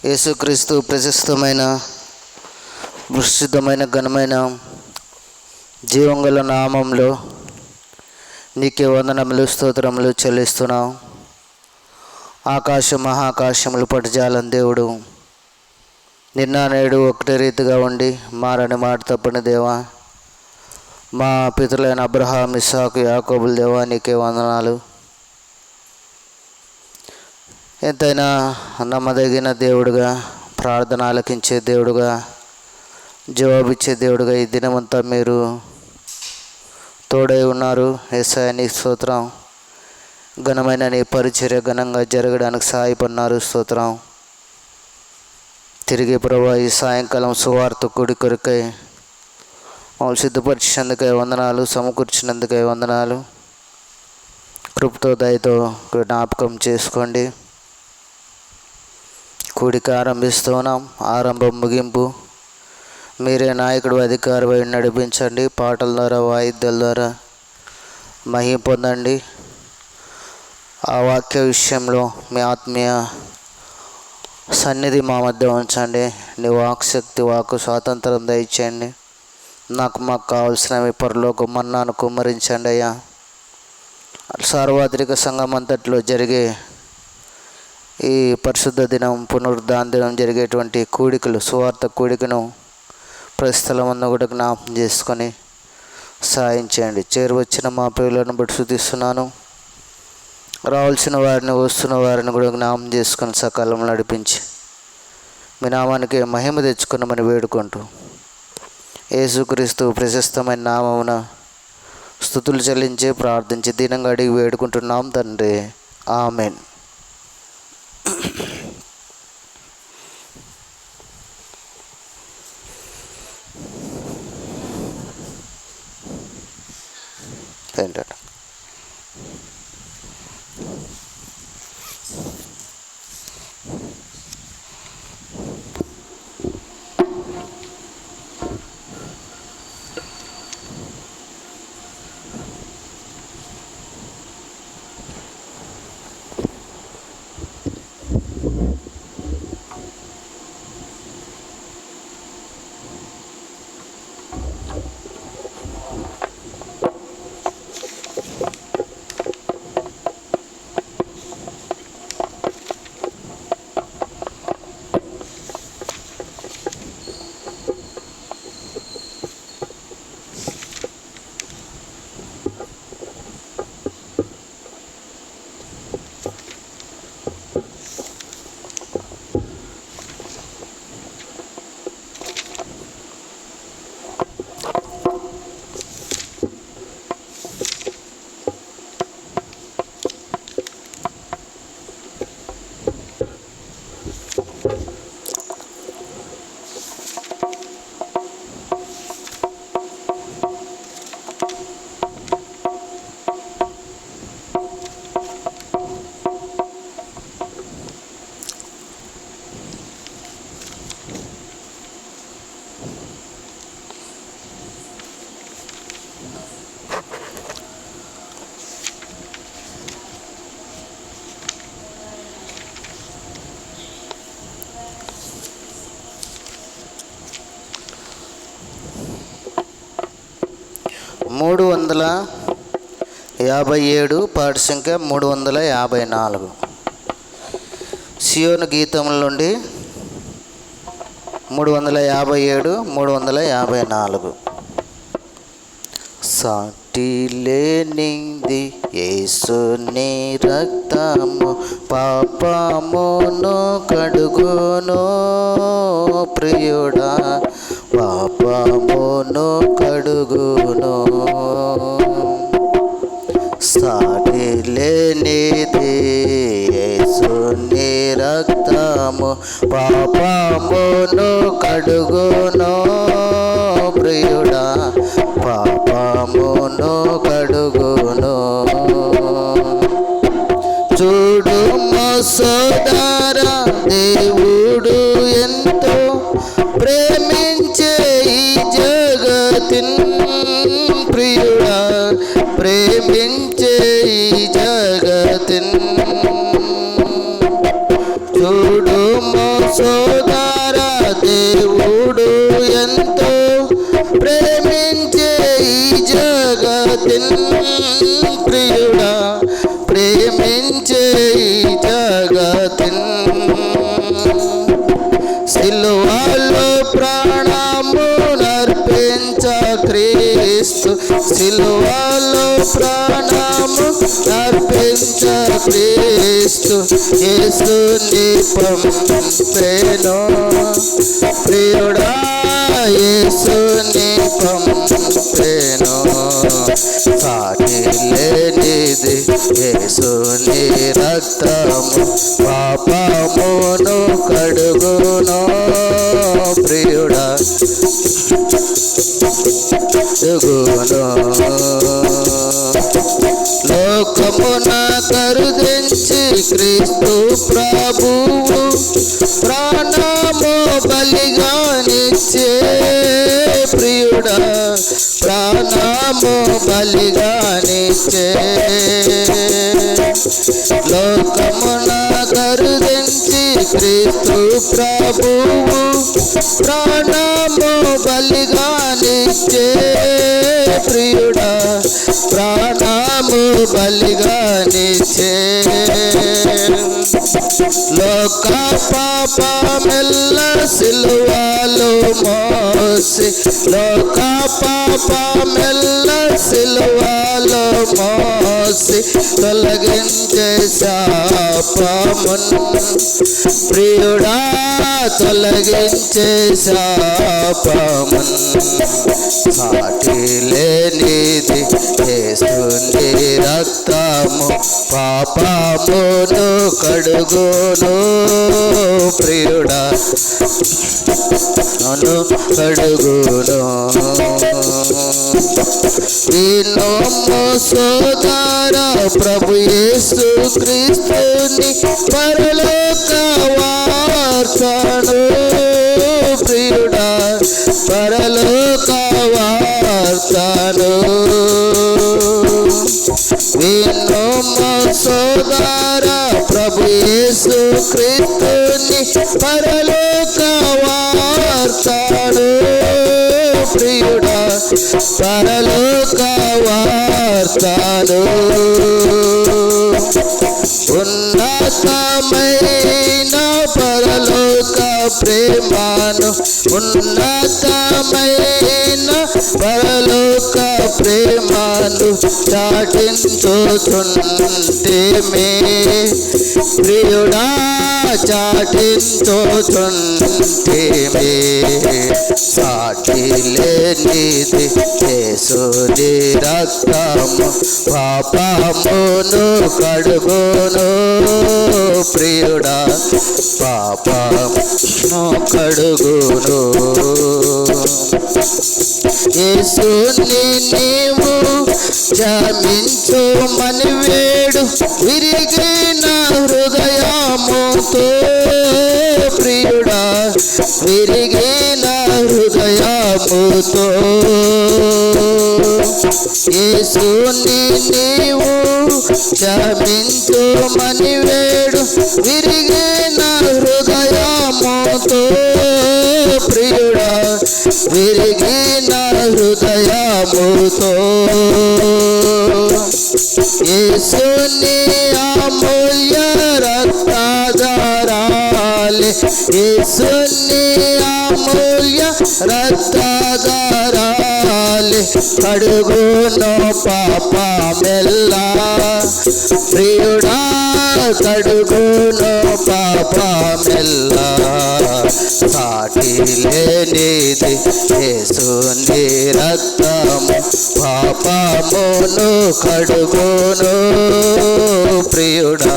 యేసుక్రీస్తు ప్రశస్తమైన విశుద్ధమైన ఘనమైన జీవంగల నామంలో నీకే వందనములు స్తోత్రములు చెల్లిస్తున్నాం. ఆకాశం మహాకాశములు పట్టుజాలని దేవుడు, నిన్న నేడు ఒకటే రీతిగా ఉండి మారని మాట తప్పని దేవా, మా పితరులైన అబ్రహాం, ఇస్సాకు, యాకోబుల దేవా నీకే వందనాలు. ఎంతైనా నమ్మదగిన దేవుడుగా, ప్రార్థన ఆలకించే దేవుడుగా, జవాబిచ్చే దేవుడుగా ఈ దినమంతా మీరు తోడై ఉన్నారు. యేసయ్య నీకు స్తోత్రం. ఘనమైన నీ పరిచర్య ఘనంగా జరగడానికి సహాయపడినారు. స్తోత్రం. తిరిగి ప్రభువా ఈ సాయంకాలం సువార్త కూడి కొరకై మమ్మల్ని సిద్ధపరిచినందుకై వందనాలు, సమకూర్చినందుకై వందనాలు. కృపతో దయతో జ్ఞాపకం చేసుకోండి. కూడిక ఆరంభిస్తున్నాం. ఆరంభం ముగింపు మీరే నాయకుడు, అధికారి నడిపించండి. పాటల ద్వారా, వాయిద్యాల ద్వారా మహిమ పొందండి. ఆ వాక్య విషయంలో మీ ఆత్మీయ సన్నిధి మా మధ్య ఉంచండి. నీ వాక్శక్తి, వాక్కు స్వాతంత్రం దయచేయండి. మాకు కావాల్సిన మీ పరలోక మన్నాను కుమ్మరించండి అయ్యా. సార్వత్రిక సంఘం అంతట్లో జరిగే ఈ పరిశుద్ధ దినం, పునరుద్ధాన దినం జరిగేటువంటి కూడికలు, సువార్త కూడికను ప్రస్థలమందు కూడా జ్ఞాపకం చేసుకొని సాయం చేయండి. చేరువచ్చిన మా ప్రియులను బట్టి స్తుతిస్తున్నాను. రావాల్సిన వారిని, వస్తున్న వారిని కూడా జ్ఞాపకం చేసుకొని సకాలంలో నడిపించి మీ నామానికి మహిమ తెచ్చుకున్నామని వేడుకుంటూ యేసుక్రీస్తు ప్రశస్తమైన నామమున స్తుతులు చెల్లించి ప్రార్థించి దీనంగా అడిగి వేడుకుంటున్నాం తండ్రి. ఆమెన్. ఏంటంటే మూడు 357 పాట సంఖ్య 354 సియోను గీతముల నుండి 357 354. సాటి లేనిది యేసుని రక్తము పాపమును కడుగును ప్రియుడా, పాపమును కడుగును. సాటి లేనిది యేసుని రక్తము పాపమును కడుగును ప్రియుడా, పాపమును కడుగును. చూడు సోదరా, దేవుడు ఎంతో ప్రేమించే ఈ జగతిన్ ప్రియుడా, ప్రేమించే ఈ జగతిన్ సోదర దేవుడు ఎంతో ప్రేమించే ఈ జగతిన్ ప్రియుడా ప్రేమించే ఈ జగతిన్ సిలువలో ప్రాణము నర్పించ క్రీస్తు సిలువలో ప్రాణము నర్పించ క్రీస్తు యేసుని పంపెను ప్రియుడా యేసుని పంపెను సాటి లేనిది యేసుని రక్తము పాపమును కడుగును ప్రియుడా లోకమున కరుదించి క్రీస్తు ప్రభువు ప్రాణము బలిగానిచ్చే ప్రియుడా ప్రాణము బలిగానిచ్చే లోకమున కరుదించి క్రీస్తు ప్రభువు ప్రాణము బలిగానిచ్చే ప్రియుడా ప్రాణము బలిగానిచ్చే లోక పాపమెల్ల సిలువలో మోసి లోక పాపమెల్ల సిలువలో మోసి తొలగించే శాపమున్ ప్రియుడా తొలగించే శాపమున్ సాటి లేనిది యేసుని రక్తము పాపమును కడుగును ప్రియుడా నన్ను కడుగును వినోము సోదర ప్రభు యేసు క్రీస్తుని పరలోక వార్తను ప్రియుడా పరలోక వార్తను వినోము సోదర ప్రభు యేసు క్రీస్తుని పరలోక వార్తను ప్రియుడా పరలోక వార్తను ఉన్నతమైన పరలోక ప్రేమను ఉన్నతమైన పరలోక ప్రేమను చాటించుచుంటేమే ప్రియుడా చాటించుచుంటేమే సాటి లేనిది యేసుని రక్తము పాపమును కడుగును ప్రియుడా పాపమును కడుగును యేసుని నీవు క్షమించు మనివేడు విరిగిన హృదయముతో ప్రియుడా విరిగిన హృదయముతో యేసుని నీవు క్షమించు మనివేడు విరిగిన హృదయముతో ప్రియుడా విరిగిన హృదయముతో యేసుని అమూల్య రక్తధారాలే యేసుని అమూల్య రక్తధారాలే కడుగును పాపమెల్లా ప్రియుడా కడుగును పాపమెల్లా సాటి లేనిది యేసుని రక్తము పాపమును కడుగును ప్రియుడా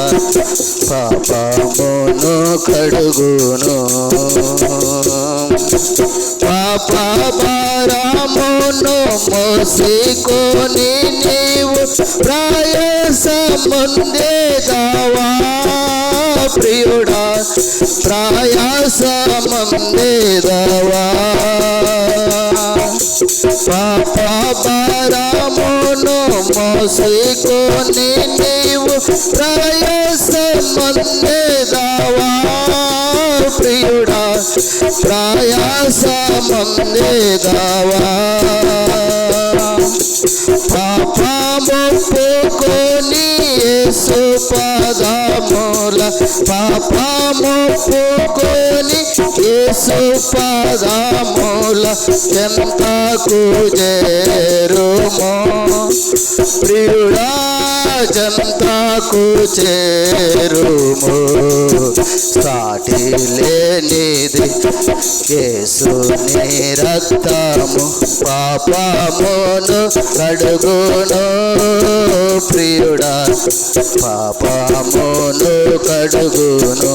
పాపమును కడుగును పాప భారమును మోసికొని నీవు ప్రయాసముందేదావా ప్రియుడా ప్రయాసముందేదావా పాప భారమును మోసికొని నీవు ప్రయాసముందేదావా ప్రియుడా ప్రయాసమందేగావా పాపమొప్పుకొని యేసు పాదముల పాపమొప్పుకొని యేసు పాదముల చెంతకు చేరుమో ప్రియుడా చెంతకు చేరుమో సాటి లేనిది యేసుని రక్తము పాపమును కడుగును ప్రియుడా పాపమును కడుగును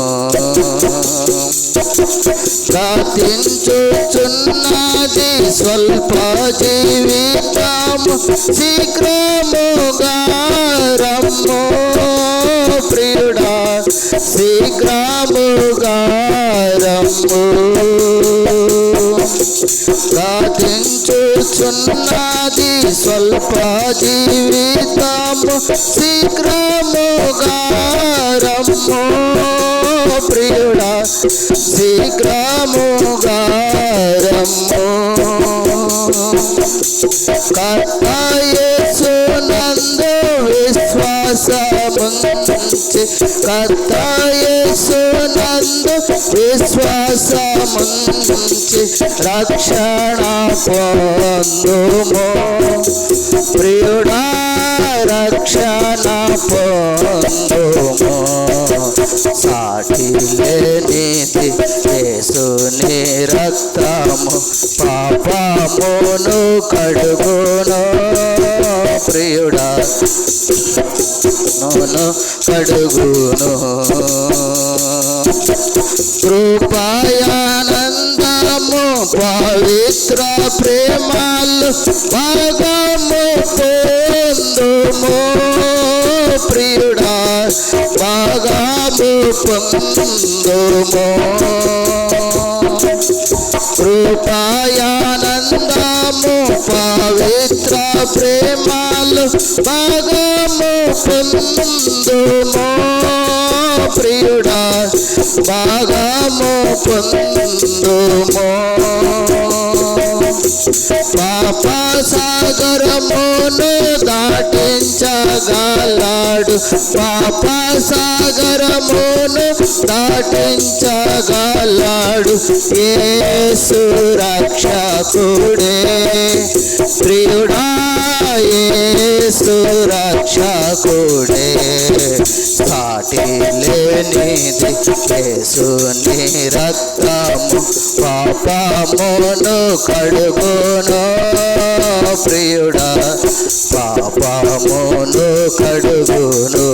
ప్రార్థించుచున్నది స్వల్ప జీవితము శీఘ్రముగా రమ్ము ప్రియుడా శీఘ్రముగా రమ్ము ప్రార్థించుచున్నది స్వల్ప జీవితము శీఘ్రముగా రమ్ము ప్రియుడా శీఘ్రముగా రమ్ము కర్త యేసునందు విశ్వాసముంచి కర్త యేసునందు విశ్వాసముంచి రక్షణ పొందుము ప్రియుడా రక్షణ పొందుము సాటి లేనిది యేసుని రక్తము పాపమును కడుగును ప్రియుడా నోను కడుగును కృపయానందము పవిత్ర ప్రేమలు భాగము పొందుము ప్రియుడా భాగము పొందుము కృపయానందము పవిత్ర ప్రేమలు భాగము పొందుము ప్రియుడా భాగము పొందుము పాప సాగరమును దాటించగలడు పాప సాగరమును దాటించగలడు యేసు రక్షకుడే ప్రియుడా యేసు రక్షకుడే సాటి లేనిది యేసుని రక్తము పాపమును కడుగును ప్రియుడా పాపమును కడుగును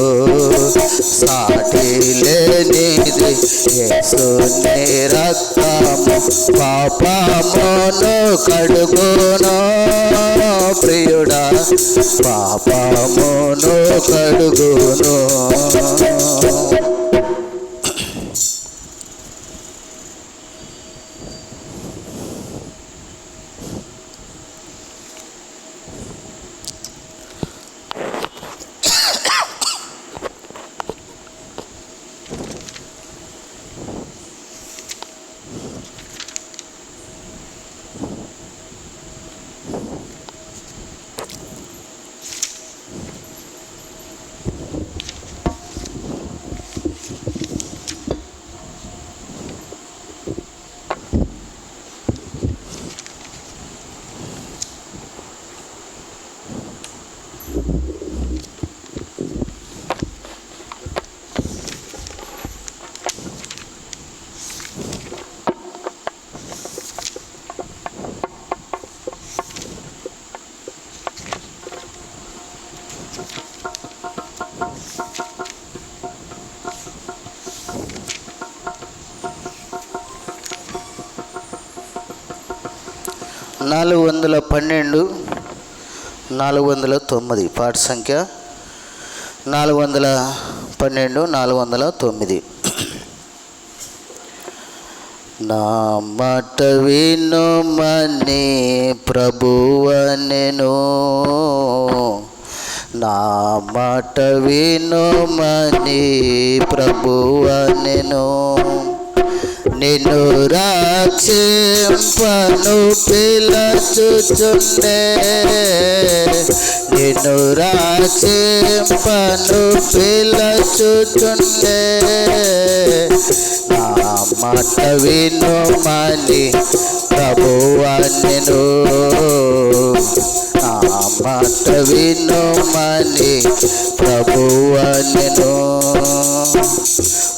సాటి లేనిది యేసుని రక్తము పాపమును కడుగును ప్రియుడా పాపమును కడుగును (412) 409 పాట సంఖ్య 412 409. నా మాట వినుమని ప్రభువనెను, నా మాట వినుమని ప్రభువనెను, నిన్ను రక్షింపను పిలచుచుండే, నిన్ను రక్షింపను పిలచుచుండే. నా మాట వినుమని ప్రభువా నేను, నా మాట వినుమని ప్రభువా నేను.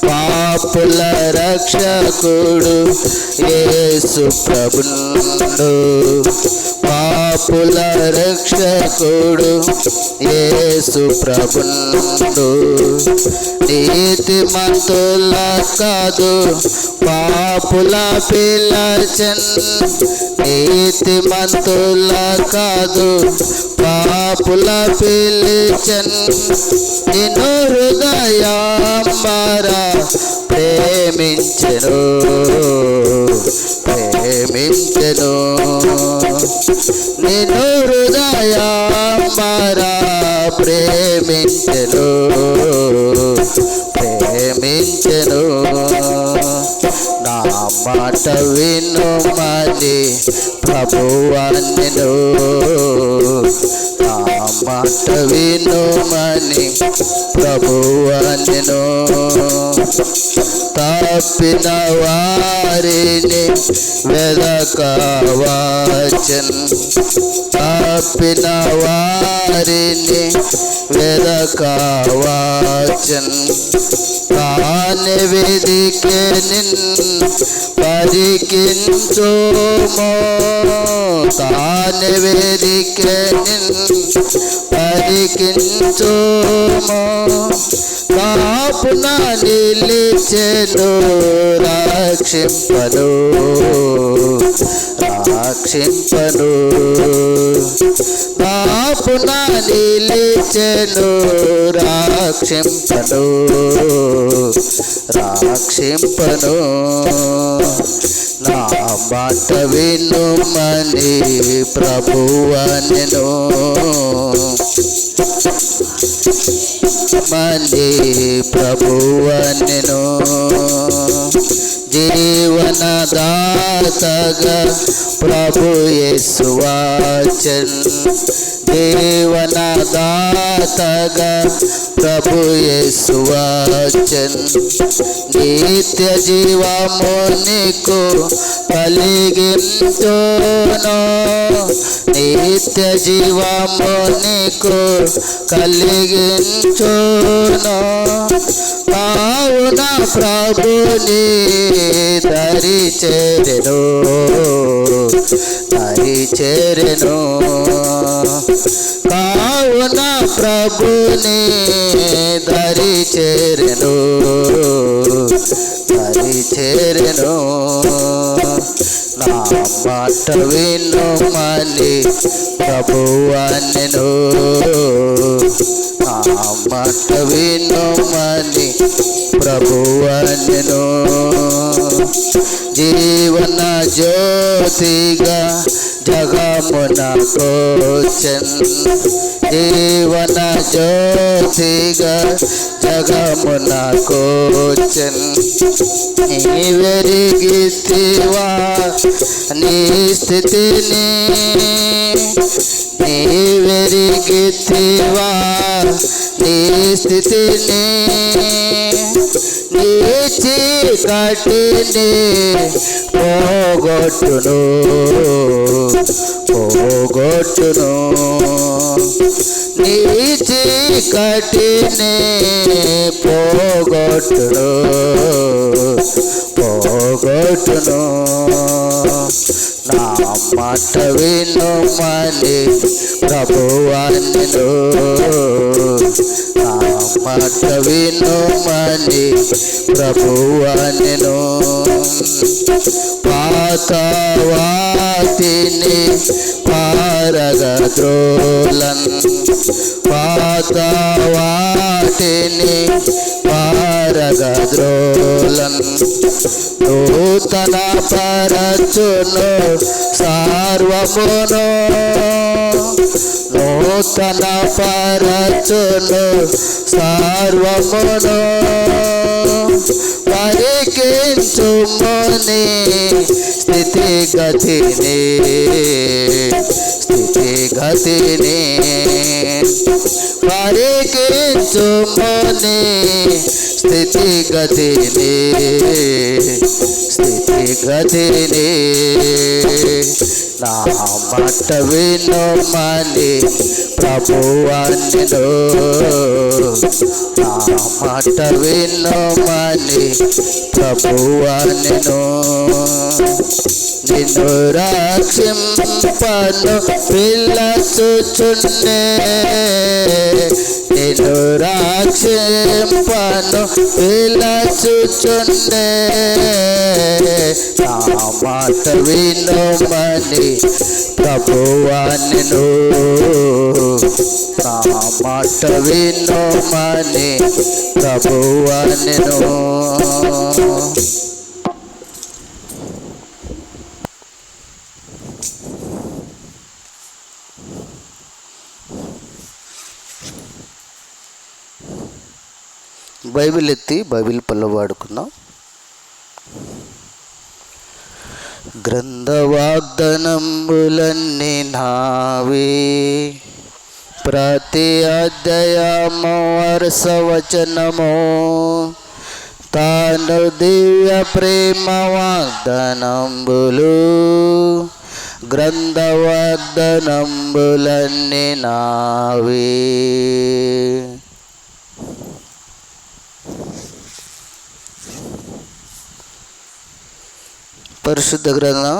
పాపుల రక్షకుడు యేసు ప్రభుండు, పాపుల రక్షకుడు యేసు ప్రభుండు. నీతిమంతుల కాదు పాపుల పిలచన్, నీతిమంతుల కాదు పాపుల పిలిచన్. నిన్ను హృదయమరా ప్రేమించెను, ప్రేమించెను. నిన్ను హృదయమరా ప్రేమించెను, ప్రేమించెను. నా మాట వినుమని ప్రభువా నేను, నా మాట వినుమని ప్రభువా నేను. తప్పిన వారిని వెదకవచన్, తప్పిన వారిని వెదకవచన్. తానే వెదికే నిన్ పరికించుమో, తానే వెదికే నిన్ పరికించుమో. కాపున నిలిచెను రక్షింపను, రక్షింపను. కాపున నిలిచెను రక్షింపను, రక్షింపను. నా మాట వినుమని ప్రభువా నేను, మని ప్రభువా నేను. జీవనదాతగా ప్రభు యేసు వచ్చెన్, జీవనదాతగా ప్రభు యేసు వచ్చెన్. నిత్య జీవము నీకు కలిగించును, నిత్య జీవము నీకు కలిగించును. కావున ప్రభుని దరి చేరెను, దరి చేరెను. కావున ప్రభుని దరి చేరెను, దరి చేరెను. నా మాట వినుమని ప్రభువా నేను, నా మాట వినుమని ప్రభువా నేను. జీవన జ్యోతిగా జగమునకొచ్చెన్, జీవన జ్యోతిగా జగమునకొచ్చెన్. నీవెరిగితివా నీ స్థితిని, నీవెరిగితివా నీ స్థితిని. నీ చీకటిని పోగొట్టును, పోగొట్టును. నీ చీకటిని పోగొట్టును, పోగొట్టును. నా మాట వినుమని ప్రభువా నేను, నా మాట వినుమని ప్రభువా నేను. పాత వాటిని పారగద్రోలన్, పాత వాటిని పారగద్రోలన్. నూతన పరచును సార్వమును, నూతన పరచును సార్వమును. పరికించుమని స్థితిగతిని పరికించుమని స్థితిగతిని నా మాట వినుమని ప్రభువన్నెను నా మాట వినుమని ప్రభువన్నెను నిన్ను రక్షింపను పిలచుచున్నే నిన్ను రక్షింపను పిలచుచున్నే నా మాట వినుమని ప్రభువన్నెను నా మాట వినుమని ప్రభువన్నెను. బైబిల్ ఎత్తి బైబిల్ పళ్ళు వాడుకుందాం. గ్రంథ వాగ్దానములన్నీ నావే, ప్రతి అధ్యాయము వరుస వచనము తాను దివ్య ప్రేమ వాగ్దానంబులు గ్రంథ వాగ్దానంబులన్నీ నావే. పరిశుద్ధ గ్రంథం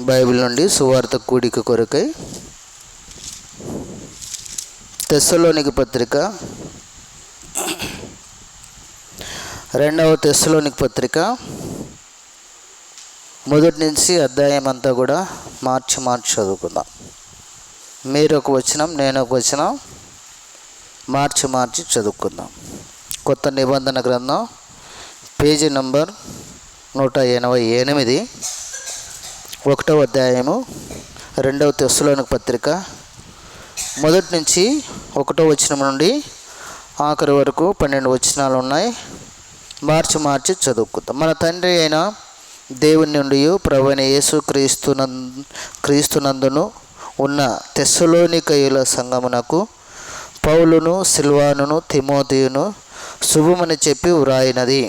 బైబిల్ నుండి సువార్త కూడిక కొరకై తెస్సలోనిక పత్రిక 2వ తెస్సలోనిక పత్రిక మొదటి నుంచి అధ్యాయం అంతా కూడా మార్చి చదువుకుందాం. మీరు ఒక వచనం నేను ఒక వచనం మార్చి చదువుకుందాం. కొత్త నిబంధన గ్రంథం పేజీ నంబర్ 188, 1వ అధ్యాయము 2వ తెస్సలోనిక పత్రిక మొదటి నుంచి 1వ వచనం నుండి ఆఖరి వరకు 12 వచనాలు ఉన్నాయి. మార్చి చదువుకుందాం. మన తండ్రి అయిన దేవుని నుండి ప్రభువైన యేసు క్రీస్తునందును ఉన్న తెస్సలోనికయుల సంఘమునకు పౌలును సిల్వానును తిమోతియును శుభమని చెప్పి వ్రాయినది.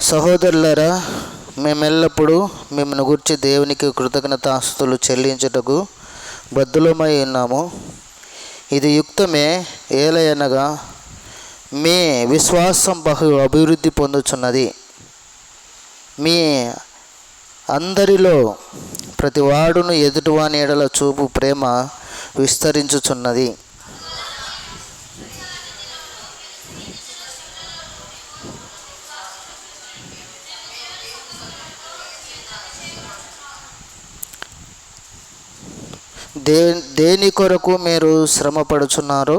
సహోదరులారా, మేమెల్లప్పుడూ మిమ్మల్ని గురించి దేవునికి కృతజ్ఞతాస్తుతులు చెల్లించుటకు బద్ధులమై ఉన్నాము. ఇది యుక్తమే. ఏలయనగా మీ విశ్వాసం బహు అభివృద్ధి పొందుచున్నది. మీ అందరిలో ప్రతి వాడును ఎదుటివాని ఎడల చూపు ప్రేమ విస్తరించుచున్నది. దేని కొరకు మీరు శ్రమపడుచున్నారో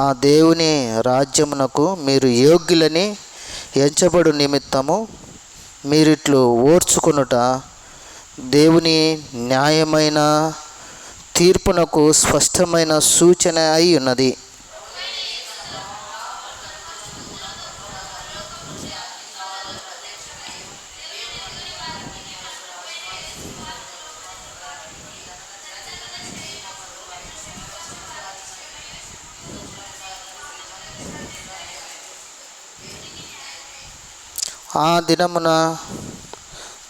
ఆ దేవుని రాజ్యమునకు మీరు యోగ్యులని ఎంచబడు నిమిత్తము మీరిట్లు ఓర్చుకొనుట దేవుని న్యాయమైన తీర్పునకు స్పష్టమైన సూచన అయి ఉన్నది. ఆ దినమున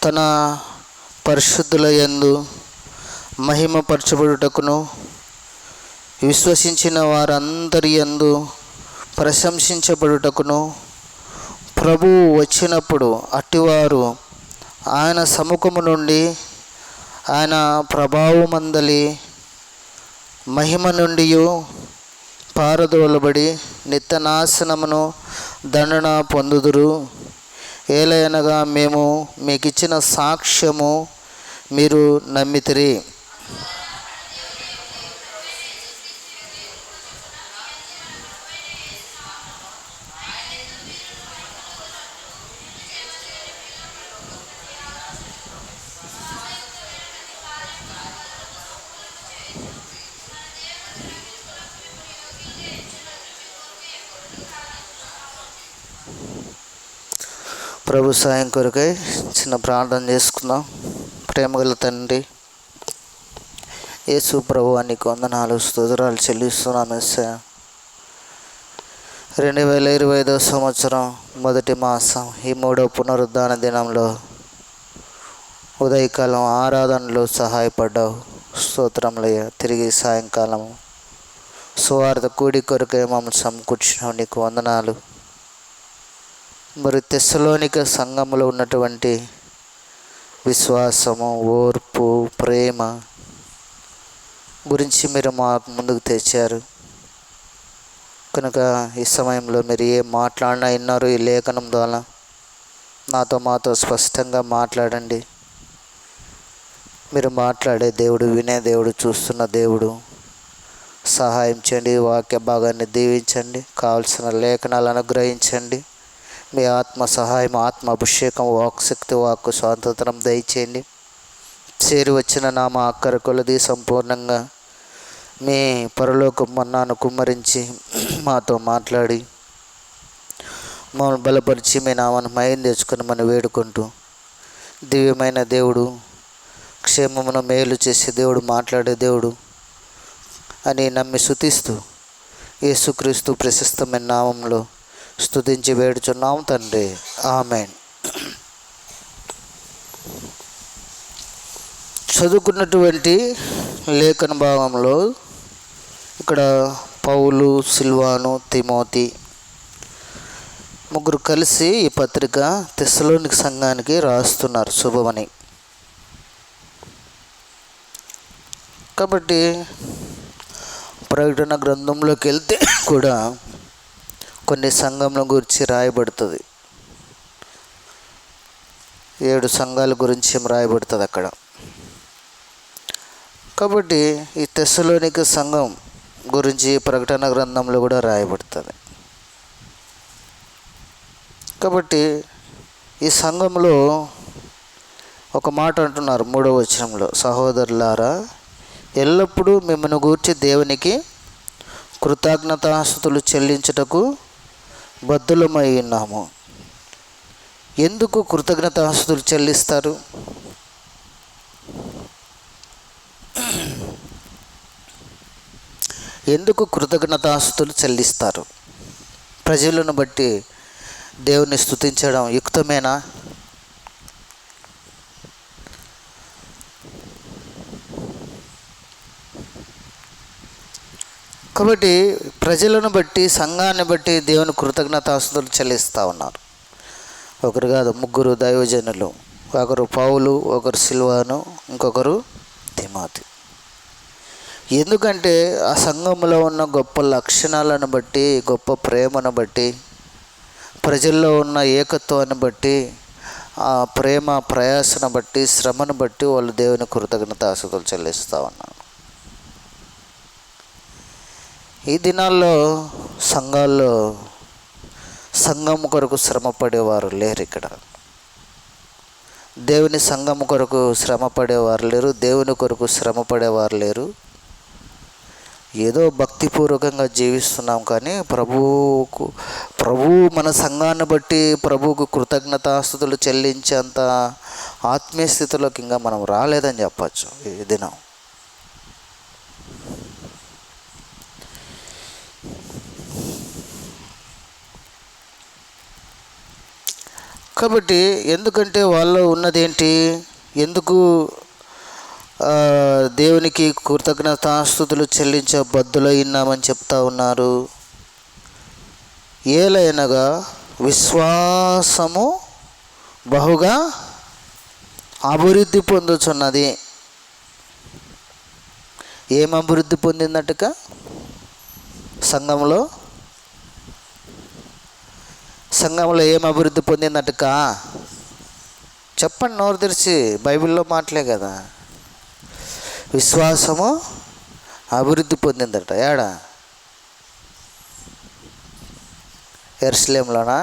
తన పరిశుద్ధుల యందు మహిమపరచబడుటకును విశ్వసించిన వారందరి యందు ప్రశంసించబడుటకును ప్రభువు వచ్చినప్పుడు అట్టివారు ఆయన సముఖము నుండి ఆయన ప్రభావమందలి మహిమ నుండి పారదోలబడి నిత్యనాశనమును దండన పొందుదురు. ఏలయనగా మేము మీకిచ్చిన సాక్ష్యము మీరు నమ్మితిరి. ప్రభు సాయం కొరకై చిన్న ప్రార్థన చేసుకుందాం. ప్రేమగల తండ్రి యేసు ప్రభు నీకు వందనాలు స్తుతురాలు చెల్లిస్తున్నాను. 2025 సంవత్సరం మొదటి మాసం ఈ 3వ పునరుద్ధాన దినంలో ఉదయకాలం ఆరాధనలో సహాయపడ్డావు. స్తోత్రములయ్య. తిరిగి సాయంకాలం సువార్త కూడి కొరకై మమ్మల్ని సమకూర్చినావు, నీకు వందనాలు. మరి తెస్సలోనిక సంఘములో ఉన్నటువంటి విశ్వాసము, ఓర్పు, ప్రేమ గురించి మీరు మా ముందుకు తెచ్చారు కనుక ఈ సమయంలో మీరు ఏం మాట్లాడినా విన్నారు. ఈ లేఖనం ద్వారా మాతో స్పష్టంగా మాట్లాడండి. మీరు మాట్లాడే దేవుడు, వినే దేవుడు, చూస్తున్న దేవుడు, సహాయం చేయండి. వాక్య భాగాన్ని దీవించండి. కావలసిన లేఖనాలు అనుగ్రహించండి. మీ ఆత్మ సహాయం, ఆత్మ అభిషేకం, వాక్శక్తి, వాక్కు స్వాతంత్రం దయచేయండి. చేరి వచ్చిన నామ అక్కర కొలది సంపూర్ణంగా మీ పరలోక మన్నాను కుమ్మరించి మాతో మాట్లాడి మమ్మల్ని బలపరిచి మీ నామాన్ని మయం తెచ్చుకొని మనం వేడుకుంటూ, దివ్యమైన దేవుడు, క్షేమమును మేలు చేసే దేవుడు, మాట్లాడే దేవుడు అని నమ్మి స్తుతిస్తూ యేసుక్రీస్తు ప్రశస్తమైన నామంలో స్తుతించి వేడుచున్నాం తండ్రి. ఆమేన్. చదువుకున్నటువంటి లేఖన భాగంలో ఇక్కడ పౌలు, సిల్వాను, తిమోతి ముగ్గురు కలిసి ఈ పత్రిక తెస్సలోనిక సంఘానికి రాస్తున్నారు శుభమని. కాబట్టి ప్రకటన గ్రంథంలోకి వెళ్తే కూడా కొన్ని సంఘముల గురించి రాయబడుతుంది. 7 సంఘాల గురించి రాయబడుతుంది అక్కడ. కాబట్టి ఈ తెస్సలోనిక సంఘం గురించి ప్రకటన గ్రంథంలో కూడా రాయబడుతుంది. కాబట్టి ఈ సంఘంలో ఒక మాట అంటున్నారు 3వ వచనంలో, సహోదరులారా ఎల్లప్పుడూ మిమ్మల్ని గూర్చి దేవునికి కృతజ్ఞతాస్తుతులు చెల్లించుటకు బద్ధులమై ఉన్నాము. ఎందుకు కృతజ్ఞతాస్తుతులు చెల్లిస్తారు? ఎందుకు కృతజ్ఞతాస్తుతులు చెల్లిస్తారు? ప్రజలను బట్టి దేవుని స్తుతించడం యుక్తమేనా? కాబట్టి ప్రజలను బట్టి, సంఘాన్ని బట్టి దేవుని కృతజ్ఞతాస్తుతులు చెల్లిస్తూ ఉన్నారు. ఒకరు కాదు, ముగ్గురు దైవజనులు. ఒకరు పౌలు, ఒకరు సిల్వాను, ఇంకొకరు తిమోతి. ఎందుకంటే ఆ సంఘంలో ఉన్న గొప్ప లక్షణాలను బట్టి, గొప్ప ప్రేమను బట్టి, ప్రజల్లో ఉన్న ఏకత్వాన్ని బట్టి, ఆ ప్రేమ ప్రయాసను బట్టి, శ్రమను బట్టి వాళ్ళు దేవుని కృతజ్ఞతాస్తుతులు చెల్లిస్తూ ఉన్నారు. ఈ దినాల్లో సంఘాల్లో సంఘం కొరకు శ్రమ పడేవారు లేరు. ఇక్కడ దేవుని సంఘం కొరకు శ్రమ పడేవారు లేరు, దేవుని కొరకు శ్రమ పడేవారు లేరు. ఏదో భక్తిపూర్వకంగా జీవిస్తున్నాం, కానీ ప్రభువు మన సంఘాన్ని బట్టి ప్రభువుకు కృతజ్ఞతాస్తుతులు చెల్లించేంత ఆత్మీయ స్థితిలోకి ఇంకా మనం రాలేదని చెప్పచ్చు ఈ దినం. కాబట్టి ఎందుకంటే వాళ్ళు ఉన్నదేంటి, ఎందుకు దేవునికి కృతజ్ఞతాస్తుతులు చెల్లించే బద్ధులైనామని చెప్తా ఉన్నారు? ఏలైనగా విశ్వాసము బహుగా అభివృద్ధి పొందుచున్నది. ఏం అభివృద్ధి పొందిందట్టుగా? సంఘంలో ఏం అభివృద్ధి పొందిందట్టుగా చెప్పండి, నోరు తెరిచి. బైబిల్లో మాటలే కదా. విశ్వాసము అభివృద్ధి పొందిందట. ఏడా? యెరూషలేములోనా?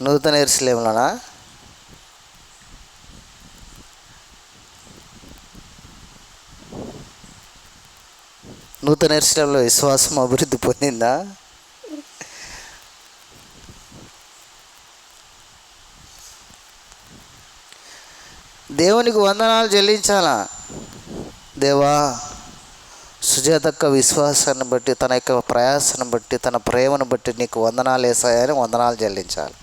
నూతన యెరూషలేములోనా? నూతన యెరూషలేములో విశ్వాసం అభివృద్ధి పొందిందా? దేవునికి వందనాలు చెల్లించాలా. దేవా, సుజాతక్క విశ్వాసాన్ని బట్టి, తన యొక్క ప్రయాసాన్ని బట్టి, తన ప్రేమను బట్టి నీకు వందనాలు వేసాయని వందనాలు చెల్లించాలి.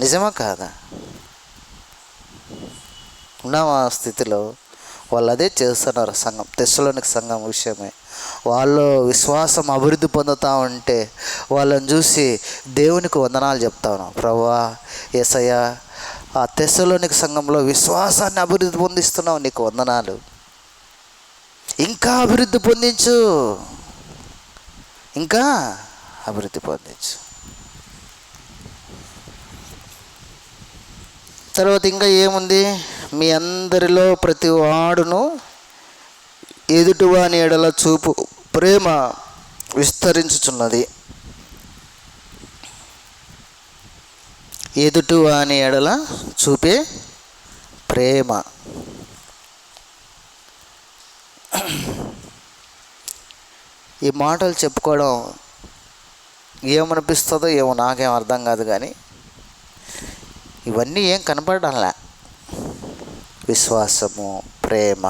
నిజమా కాదా? ఉన్నామా ఆ స్థితిలో? వాళ్ళు అదే చేస్తున్నారు. సంఘం, తెస్సలోనిక సంఘం విషయమే. వాళ్ళు విశ్వాసం అభివృద్ధి పొందుతూ ఉంటే వాళ్ళని చూసి దేవునికి వందనాలు చెప్తాను. ప్రభువా, యేసయ్య, ఆ తెస్సలోనిక సంఘంలో విశ్వాసాన్ని అభివృద్ధి పొందిస్తున్నావు, నీకు వందనాలు. ఇంకా అభివృద్ధి పొందించు, ఇంకా అభివృద్ధి పొందించు. తర్వాత ఇంకా ఏముంది? మీ అందరిలో ప్రతి వాడును ఎదుటివాని ఎడల చూపు ప్రేమ విస్తరించుచున్నది. ఎదుటివాని ఎడల చూపే ప్రేమ. ఈ మాటలు చెప్పుకోవడం ఏమనిపిస్తుందో ఏమో, నాకేం అర్థం కాదు. కానీ ఇవన్నీ ఏం కనపడాలా? విశ్వాసము, ప్రేమ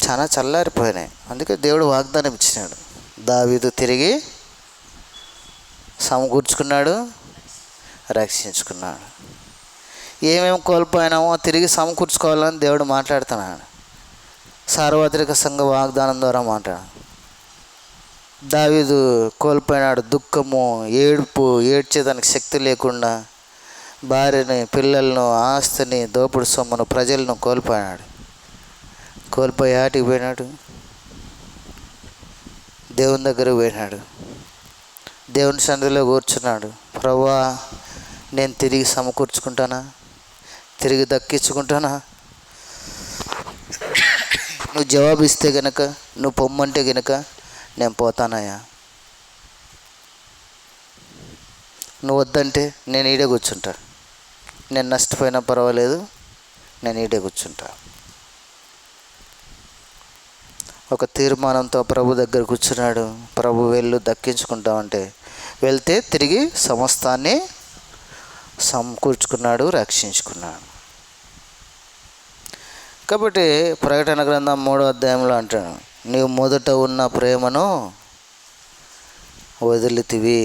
చాలా చల్లారిపోయినాయి. అందుకే దేవుడు వాగ్దానం ఇచ్చినాడు. దావీదు తిరిగి సమకూర్చుకున్నాడు, రక్షించుకున్నాడు. ఏమేమి కోల్పోయినామో తిరిగి సమకూర్చుకోవాలని దేవుడు మాట్లాడుతున్నాడు. సార్వత్రిక సంఘ వాగ్దానం ద్వారా మాట్లాడు. దావీదు కోల్పోయినాడు. దుఃఖము, ఏడుపు, ఏడ్చేదానికి శక్తి లేకుండా భార్యని, పిల్లలను, ఆస్తిని, దోపుడు సొమ్మును, ప్రజలను కోల్పోయాడు. కోల్పోయి ఆటికి పోయినాడు, దేవుని దగ్గరకు పోయినాడు. దేవుని సన్నిధిలో కూర్చున్నాడు. ప్రభువా, నేను తిరిగి సమకూర్చుకుంటానా? తిరిగి దక్కించుకుంటానా? నువ్వు జవాబు ఇస్తే గనక, నువ్వు పొమ్మంటే గనక నేను పోతానయ్యా. నువ్వు వద్దంటే నేను ఈడే కూర్చుంటా. నేను నష్టపోయినా పర్వాలేదు, నేను ఈడే కూర్చుంటా. ఒక తీర్మానంతో ప్రభు దగ్గర కూర్చున్నాడు. ప్రభు వెళ్ళు, దక్కించుకుంటామంటే వెళ్తే తిరిగి సమస్తాన్ని సమకూర్చుకున్నాడు, రక్షించుకున్నాడు. కాబట్టి ప్రకటన గ్రంథం 3వ అధ్యాయంలో అంటాడు, నీవు మొదట ఉన్న ప్రేమను వదిలితివి.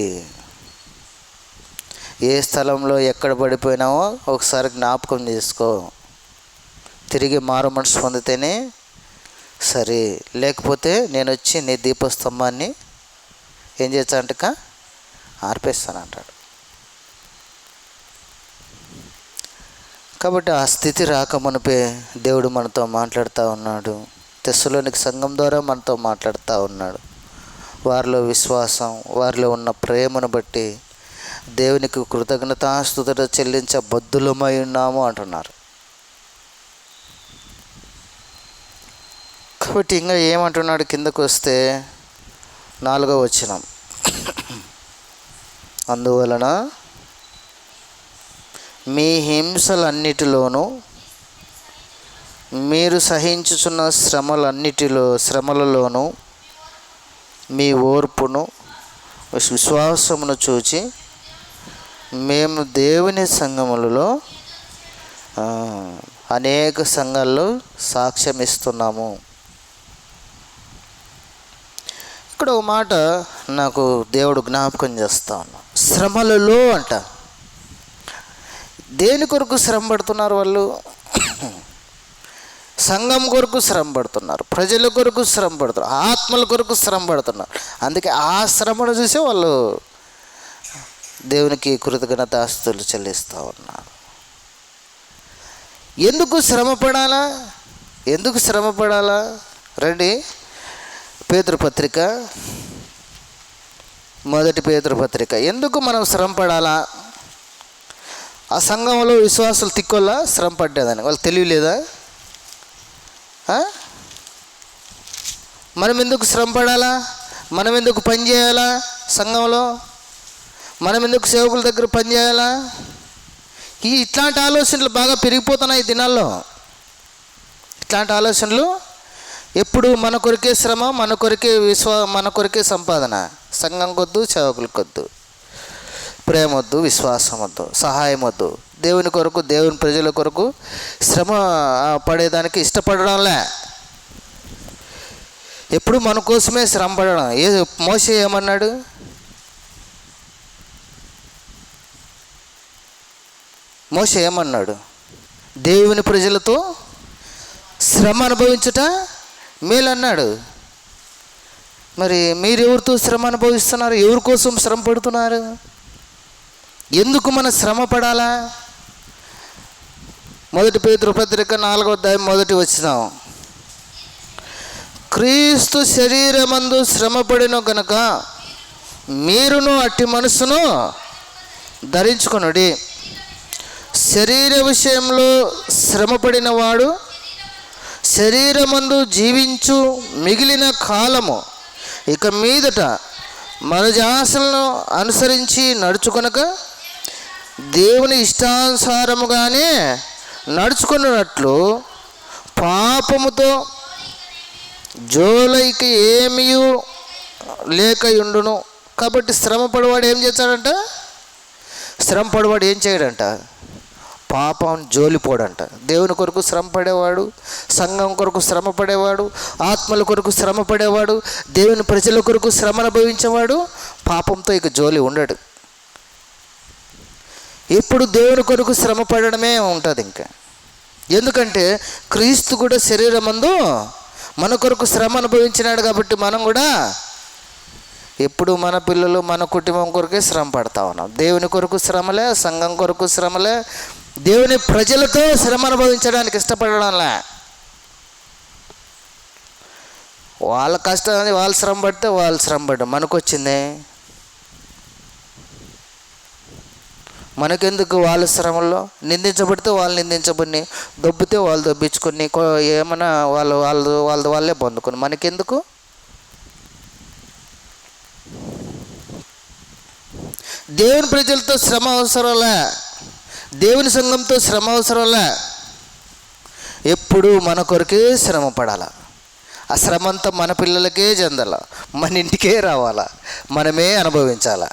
ఏ స్థలంలో ఎక్కడ పడిపోయినావో ఒకసారి జ్ఞాపకం చేసుకో. తిరిగి మారు మనసు పొందితేనే సరే, లేకపోతే నేను వచ్చి నీ దీపస్తంభాన్ని ఏం చేస్తానంటక ఆర్పేస్తాను అంటాడు. కాబట్టి ఆ స్థితి రాకమునిపే దేవుడు మనతో మాట్లాడుతూ ఉన్నాడు. తెస్సలోనిక సంఘం ద్వారా మనతో మాట్లాడుతూ ఉన్నాడు. వారిలో విశ్వాసం, వారిలో ఉన్న ప్రేమను బట్టి దేవునికి కృతజ్ఞతాస్తుతులు చెల్లించబద్దులమై ఉన్నాము అంటున్నారు. కాబట్టి ఇంకా ఏమంటున్నాడు? కిందకు వస్తే 4వ వచనం, అందువలన మీ హింసలన్నిటిలోనూ మీరు సహించుచున్న శ్రమలలోనూ మీ ఓర్పును, విశ్వాసమును చూచి మేము దేవుని సంఘములలో అనేక సంఘాల్లో సాక్ష్యం ఇస్తున్నాము. ఇక్కడ ఒక మాట నాకు దేవుడు జ్ఞాపకం చేస్తా ఉన్నా. శ్రమలలో అంట. దేని కొరకు శ్రమ పడుతున్నారు వాళ్ళు? సంఘం కొరకు శ్రమ పడుతున్నారు, ప్రజల కొరకు శ్రమ పడుతున్నారు, ఆత్మల కొరకు శ్రమ పడుతున్నారు. అందుకే ఆ శ్రమను చూసి వాళ్ళు దేవునికి కృతజ్ఞతాస్తుతులు చెల్లిస్తూ ఉన్నారు. ఎందుకు శ్రమ పడాలా? ఎందుకు శ్రమ పడాలా? రండి, పేతురు పత్రిక, 1 పేతురు పత్రిక. ఎందుకు మనం శ్రమ పడాలా? ఆ సంఘంలో విశ్వాసులు తిక్కోలా శ్రమ పడ్డేదని వాళ్ళు తెలియలేదా? మనం ఎందుకు శ్రమ పడాలా? మనం ఎందుకు పని చేయాలా? సంఘంలో మనం ఎందుకు సేవకుల దగ్గర పని చేయాలా? ఇట్లాంటి ఆలోచనలు బాగా పెరిగిపోతున్నాయి ఈ దినాల్లో. ఇట్లాంటి ఆలోచనలు ఎప్పుడు మన కొరికే శ్రమ, మన కొరికే మన కొరికే సంపాదన. సంఘం కొద్దు, సేవకుల కొద్దు. ప్రేమ వద్దు, విశ్వాసం వద్దు, సహాయం వద్దు. దేవుని కొరకు, దేవుని ప్రజల కొరకు శ్రమ పడేదానికి ఇష్టపడడంలే. ఎప్పుడు మన కోసమే శ్రమ పడడం. మోషే ఏమన్నాడు? మోషే ఏమన్నాడు? దేవుని ప్రజలతో శ్రమ అనుభవించుట మేలన్నాడు. మరి మీరు ఎవరితో శ్రమ అనుభవిస్తున్నారు? ఎవరి కోసం శ్రమ పడుతున్నారు? ఎందుకు మన శ్రమ పడాలా? 1 పేతురు పత్రిక 4వ అధ్యాయం 1వ వచనం, క్రీస్తు శరీరమందు శ్రమపడిన గనుక మీరును అట్టి మనసును ధరించుకొనుడి. శరీర విషయంలో శ్రమపడిన వాడు శరీరమందు జీవించు మిగిలిన కాలము ఇక మీదట మనజాసలను అనుసరించి నడుచుకొనక దేవుని ఇష్టానుసారముగానే నడుచుకున్నట్లు పాపముతో జోలైకి ఏమీ లేకయుండును. కాబట్టి శ్రమ పడవాడు ఏం చేస్తాడంట? శ్రమ పడవాడు ఏం చేయడంట? పాపం జోలిపోడంట. దేవుని కొరకు శ్రమ పడేవాడు, సంఘం కొరకు శ్రమ పడేవాడు, ఆత్మల కొరకు శ్రమ పడేవాడు, దేవుని ప్రజల కొరకు శ్రమ అనుభవించేవాడు పాపంతో ఇక జోలి ఉండడు. ఇప్పుడు దేవుని కొరకు శ్రమ పడడమే ఉంటుంది ఇంకా. ఎందుకంటే క్రీస్తు కూడా శరీరమందు మన కొరకు శ్రమ అనుభవించినాడు. కాబట్టి మనం కూడా ఎప్పుడు మన పిల్లలు, మన కుటుంబం కొరకే శ్రమ పడతా ఉన్నాం. దేవుని కొరకు శ్రమలే, సంఘం కొరకు శ్రమలే, దేవుని ప్రజలతో శ్రమ అనుభవించడానికి ఇష్టపడడంలే. వాళ్ళ కష్టాన్ని వాళ్ళు శ్రమ పడితే వాళ్ళు శ్రమ పడ్డాం, మనకొచ్చిందే. మనకెందుకు? వాళ్ళ శ్రమల్లో నిందించబడితే వాళ్ళు నిందించబడి, దొబ్బితే వాళ్ళు దొబ్బించుకొని, ఏమైనా వాళ్ళే పొందుకొని మనకెందుకు? దేవుని ప్రజలతో శ్రమ అవసరంలే, దేవుని సంఘంతో శ్రమ అవసరంలే. ఎప్పుడు మన కొరకే శ్రమ పడాల. ఆ శ్రమ అంతా మన పిల్లలకే చెందాల, మన ఇంటికే రావాలా, మనమే అనుభవించాల.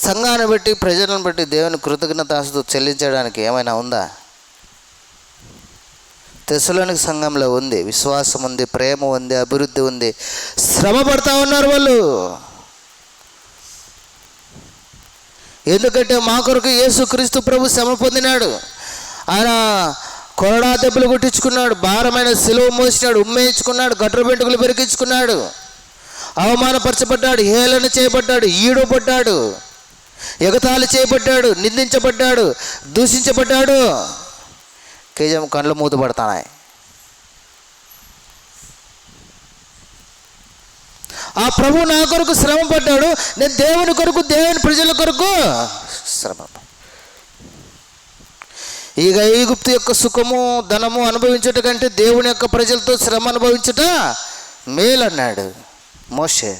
సంఘాన్ని బట్టి, ప్రజలను బట్టి దేవుని కృతజ్ఞతాస్తుతులు చెల్లించడానికి ఏమైనా ఉందా? తెస్సలోనిక సంఘంలో ఉంది, విశ్వాసం ఉంది, ప్రేమ ఉంది, అభివృద్ధి ఉంది. శ్రమ పడతా ఉన్నారు వాళ్ళు. ఎందుకంటే మా కొరకు యేసుక్రీస్తు ప్రభు శ్రమ పొందినాడు. ఆయన కొరడా దెబ్బలు కొట్టించుకున్నాడు, భారమైన సిలువ మోసినాడు, ఉమ్మేయించుకున్నాడు, గట్ర బెంటుకులు పెరిగించుకున్నాడు, అవమానపరచబడ్డాడు, హేళన చేయబడ్డాడు, ఈడుపడ్డాడు, ఎగతాళి చేయబడ్డాడు, నిందించబడ్డాడు, దూషించబడ్డాడు. కేజం కళ్ళు మూతపడతాయి. ఆ ప్రభు నా కొరకు శ్రమ పడ్డాడు, నేను దేవుని కొరకు, దేవుని ప్రజల కొరకు శ్రమ. ఇక ఈగుప్తు యొక్క సుఖము, ధనము అనుభవించుట కంటే దేవుని యొక్క ప్రజలతో శ్రమ అనుభవించుట మేలన్నాడు మోషే.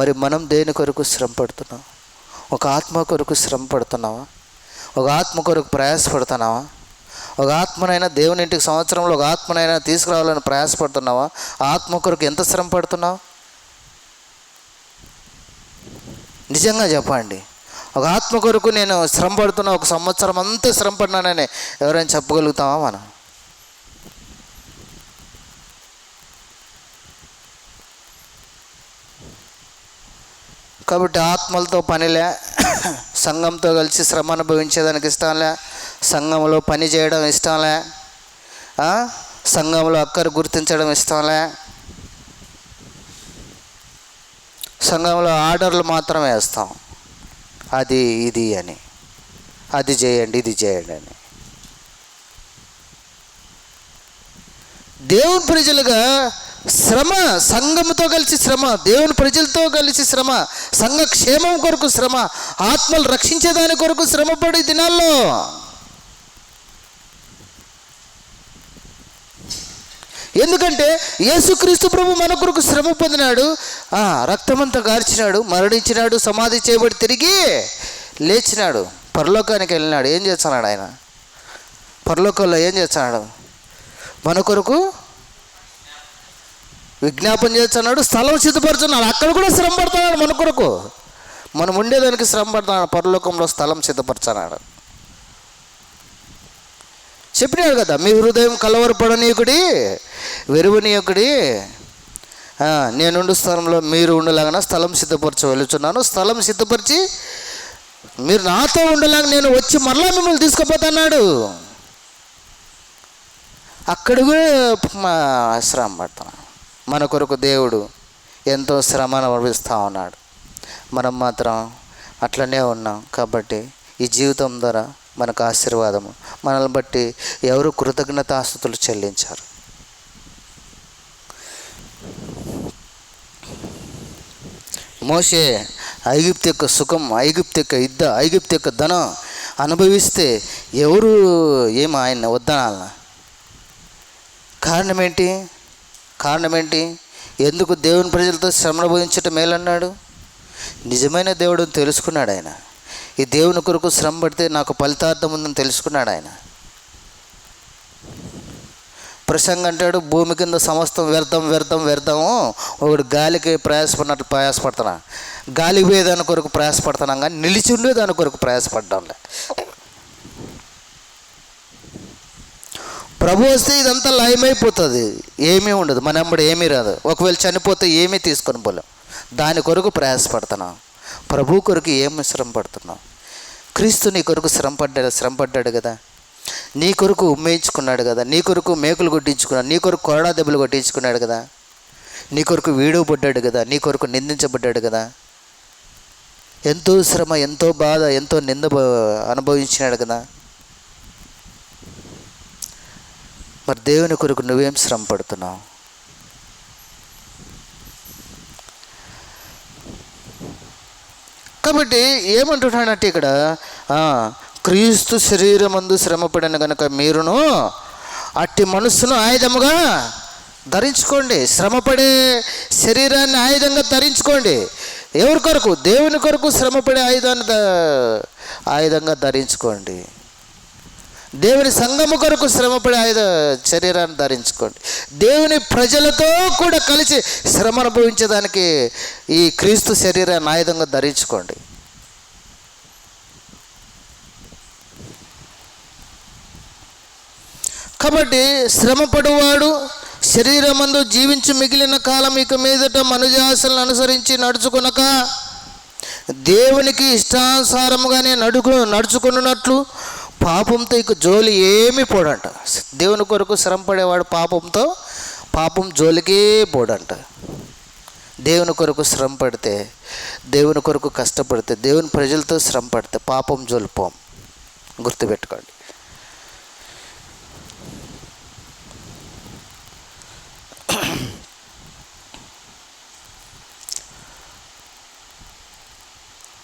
మరి మనం దేని కొరకు శ్రమ పడుతున్నాం? ఒక ఆత్మ కొరకు శ్రమ పడుతున్నావా? ఒక ఆత్మ కొరకు ప్రయాసపడుతున్నావా? ఒక ఆత్మనైనా దేవుని ఇంటికి సంవత్సరంలో ఒక ఆత్మనైనా తీసుకురావాలని ప్రయాసపడుతున్నావా? ఆత్మ కొరకు ఎంత శ్రమ పడుతున్నావు? నిజంగా చెప్పండి. ఒక ఆత్మ కొరకు నేను శ్రమ పడుతున్నా, ఒక సంవత్సరం అంతా శ్రమ పడినానని ఎవరైనా చెప్పగలుగుతామా మనం? కాబట్టి ఆత్మలతో పనిలే, సంఘంతో కలిసి శ్రమ అనుభవించేదానికి ఇష్టంలే, సంఘంలో పని చేయడం ఇష్టంలే, సంఘంలో అక్కరు గుర్తించడం ఇష్టంలే, సంఘంలో ఆర్డర్లు మాత్రమే వేస్తాం, అది ఇది అని, అది చేయండి ఇది చేయండి అని. దేవుని ప్రజలుగా శ్రమ, సంఘముతో కలిసి శ్రమ, దేవుని ప్రజలతో కలిసి శ్రమ, సంఘ క్షేమం కొరకు శ్రమ, ఆత్మలు రక్షించేదాని కొరకు శ్రమపడే దినాల్లో ఎందుకంటే యేసుక్రీస్తు ప్రభు మన కొరకు శ్రమ పొందినాడు, రక్తమంతా గార్చినాడు, మరణించినాడు, సమాధి చేయబడి తిరిగి లేచినాడు, పరలోకానికి వెళ్ళినాడు. ఏం చేస్తున్నాడు ఆయన? పరలోకంలో ఏం చేస్తున్నాడు? మన కొరకు విజ్ఞాపన చేస్తున్నాడు, స్థలం సిద్ధపరుచున్నాడు. అక్కడ కూడా శ్రమ పడుతున్నాడు మన కొరకు. మనం ఉండేదానికి శ్రమ పడుతున్నాడు. పరలోకంలో స్థలం సిద్ధపరచన్నాడు. చెప్పినాడు కదా, మీ హృదయం కలవరపడనీయుకుడి, వెరువనీయకుడి, నేనుండు స్థలంలో మీరు ఉండలాగా స్థలం సిద్ధపరచ వెళుచున్నాను. స్థలం సిద్ధపరిచి మీరు నాతో ఉండలాగా నేను వచ్చి మరలా మిమ్మల్ని తీసుకుపోతున్నాడు. అక్కడ కూడా శ్రమ పడుతున్నాడు. మన కొరకు దేవుడు ఎంతో శ్రమను అనుభవిస్తూ ఉన్నాడు. మనం మాత్రం అట్లనే ఉన్నాం. కాబట్టి ఈ జీవితం ద్వారా మనకు ఆశీర్వాదము. మనల్ని బట్టి ఎవరు కృతజ్ఞతాస్తుతులు చెల్లించారు. మోషే ఐగుప్తు యొక్క సుఖం, ఐగుప్తు యొక్క యుద్ధ, ఐగుప్తు యొక్క ధనం అనుభవిస్తే ఎవరు ఆయన వద్దనాలన? కారణం ఏంటి? ఎందుకు దేవుని ప్రజలతో శ్రమ అనుభవించటం మేలన్నాడు? నిజమైన దేవుడిని తెలుసుకున్నాడు ఆయన. ఈ దేవుని కొరకు శ్రమ పడితే నాకు ఫలితార్థం ఉందని తెలుసుకున్నాడు ఆయన. ప్రసంగం అంటాడు, భూమి కింద సమస్తం వ్యర్థము. ఒకడు గాలికి ప్రయాసపడినట్లు ప్రయాసపడుతున్నా, గాలికి పోయేదాని కొరకు ప్రయాసపడుతున్నాం కానీ నిలిచి ఉండేదాని కొరకు ప్రయాసపడ్డాంలే. ప్రభు వస్తే ఇదంతా లయమైపోతుంది, ఏమీ ఉండదు, మన వెంబడి ఏమీ రాదు. ఒకవేళ చనిపోతే ఏమీ తీసుకొని పోలేం. దాని కొరకు ప్రయాసపడుతున్నాం. ప్రభు కొరకు ఏమి శ్రమ పడుతున్నాం? క్రీస్తు నీ కొరకు శ్రమ పడ్డాడు కదా, నీ కొరకు ఉమ్మేయించుకున్నాడు కదా, నీ కొరకు మేకులు కొట్టించుకున్నాడు, నీ కొరకు కొరడా దెబ్బలు కొట్టించుకున్నాడు కదా, నీ కొరకు వీడవబడ్డాడు కదా, నీ కొరకు నిందించబడ్డాడు కదా. ఎంతో శ్రమ, ఎంతో బాధ, ఎంతో నింద అనుభవించినాడు కదా. మరి దేవుని కొరకు నువ్వేం శ్రమ పడుతున్నావు? కాబట్టి ఏమంటున్నాడంటే ఇక్కడ, క్రీస్తు శరీరమందు శ్రమపడిన కనుక మీరును అట్టి మనస్సును ఆయుధముగా ధరించుకోండి. శ్రమపడే శరీరాన్ని ఆయుధంగా ధరించుకోండి. ఎవరి కొరకు? దేవుని కొరకు శ్రమపడే ఆయుధంగా ధరించుకోండి. దేవుని సంఘము కొరకు శ్రమపడే శరీరాన్ని ధరించుకోండి. దేవుని ప్రజలతో కూడా కలిసి శ్రమ అనుభవించడానికి ఈ క్రీస్తు శరీరాన్ని ఆయుధంగా ధరించుకోండి. కాబట్టి శ్రమపడువాడు శరీరమందు జీవించి మిగిలిన కాలం ఇక మీదట మనుజాసలను అనుసరించి నడుచుకునక దేవునికి ఇష్టానుసారముగానే నడుచుకున్నట్లు పాపంతో ఇక జోలి ఏమీ పోడంట. దేవుని కొరకు శ్రమ పడేవాడు పాపం జోలికే పోడంట. దేవుని కొరకు శ్రమ పడితే, దేవుని కొరకు కష్టపడితే, దేవుని ప్రజలతో శ్రమ పడితే పాపం జోలి పోం. గుర్తుపెట్టుకోండి.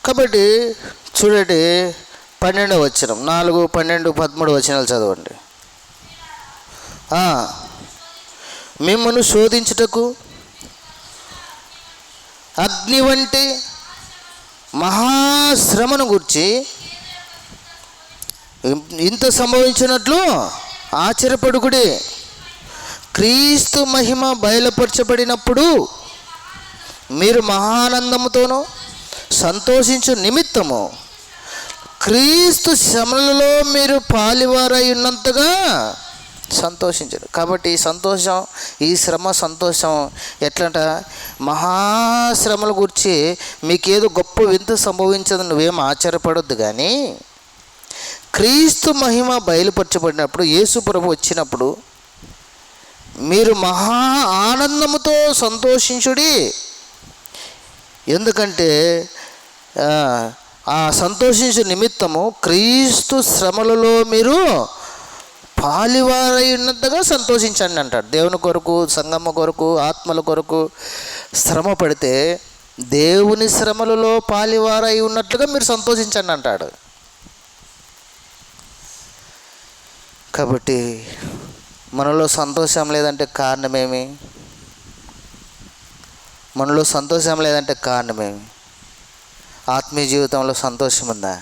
కాబట్టి చూడండి, 12వ వచనం, 4, 12, 13 వచనాలు చదవండి. మిమ్మును శోధించుటకు అగ్ని వంటి మహాశ్రమను గూర్చి ఇంత సంభవించినట్లు ఆశ్చర్యపడుకుడి. క్రీస్తు మహిమ బయలుపరచబడినప్పుడు మీరు మహానందముతోనూ సంతోషించు నిమిత్తము క్రీస్తు శ్రమలలో మీరు పాలివారై ఉన్నంతగా సంతోషించరు. కాబట్టి ఈ సంతోషం, ఈ శ్రమ సంతోషం ఎట్లంట? మహాశ్రమల గురించి మీకేదో గొప్ప వింత సంభవించదు నువ్వేం ఆశ్చర్యపడొద్దు. కానీ క్రీస్తు మహిమ బయలుపరచబడినప్పుడు, యేసు ప్రభు వచ్చినప్పుడు మీరు మహా ఆనందముతో సంతోషించుడి. ఎందుకంటే ఆ సంతోషించే నిమిత్తము క్రీస్తు శ్రమలలో మీరు పాలివారై ఉన్నట్టుగా సంతోషించండి అంటాడు. దేవుని కొరకు, సంగమ కొరకు, ఆత్మల కొరకు శ్రమ పడితే దేవుని శ్రమలలో పాలివారై ఉన్నట్లుగా మీరు సంతోషించండి అంటాడు. కాబట్టి మనలో సంతోషం లేదంటే కారణమేమి? మనలో సంతోషం లేదంటే కారణమేమి? ఆత్మీయ జీవితంలో సంతోషం ఉందా?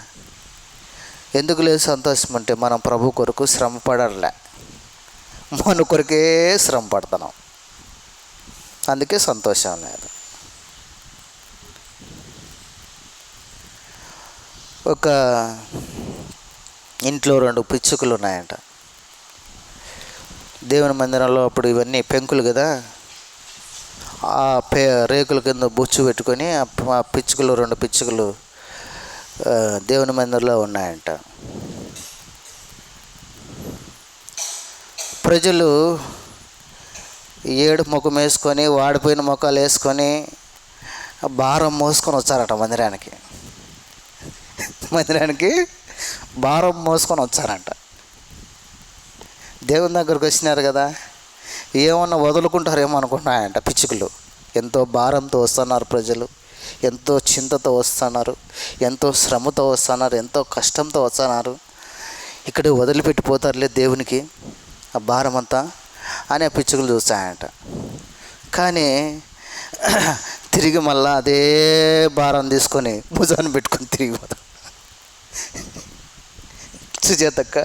ఎందుకు లేదు సంతోషం? అంటే మనం ప్రభు కొరకు శ్రమ పడలే, మన కొరకే శ్రమ పడుతున్నాం. అందుకే సంతోషం లేదు. ఒక ఇంట్లో 2 పిచ్చుకలు ఉన్నాయంట. దేవుని మందిరంలో అప్పుడు ఇవన్నీ పెంకులు కదా, ఆ రేకుల కింద బొచ్చు పెట్టుకొని ఆ పిచ్చుకలు 2 పిచ్చుకలు దేవుని మందిరంలో ఉన్నాయంట. ప్రజలు ఏడు ముఖం వేసుకొని వాడిపోయిన ముఖాలు వేసుకొని భారం మోసుకొని వచ్చారట మందిరానికి భారం మోసుకొని వచ్చారంట. దేవుని దగ్గరకు వచ్చినారు కదా, ఏమన్నా వదులుకుంటారేమో అనుకుంటున్నాయంట పిచ్చుకలు. ఎంతో భారంతో వస్తున్నారు ప్రజలు, ఎంతో చింతతో వస్తున్నారు, ఎంతో శ్రమతో వస్తున్నారు, ఎంతో కష్టంతో వస్తున్నారు. ఇక్కడ వదిలిపెట్టిపోతారులే దేవునికి ఆ భారం అంతా అని ఆ పిచ్చుకలు చూస్తాయంట. కానీ తిరిగి మళ్ళా అదే భారం తీసుకొని భుజాన్ని పెట్టుకొని తిరిగి పోతాం. సుజాతక్క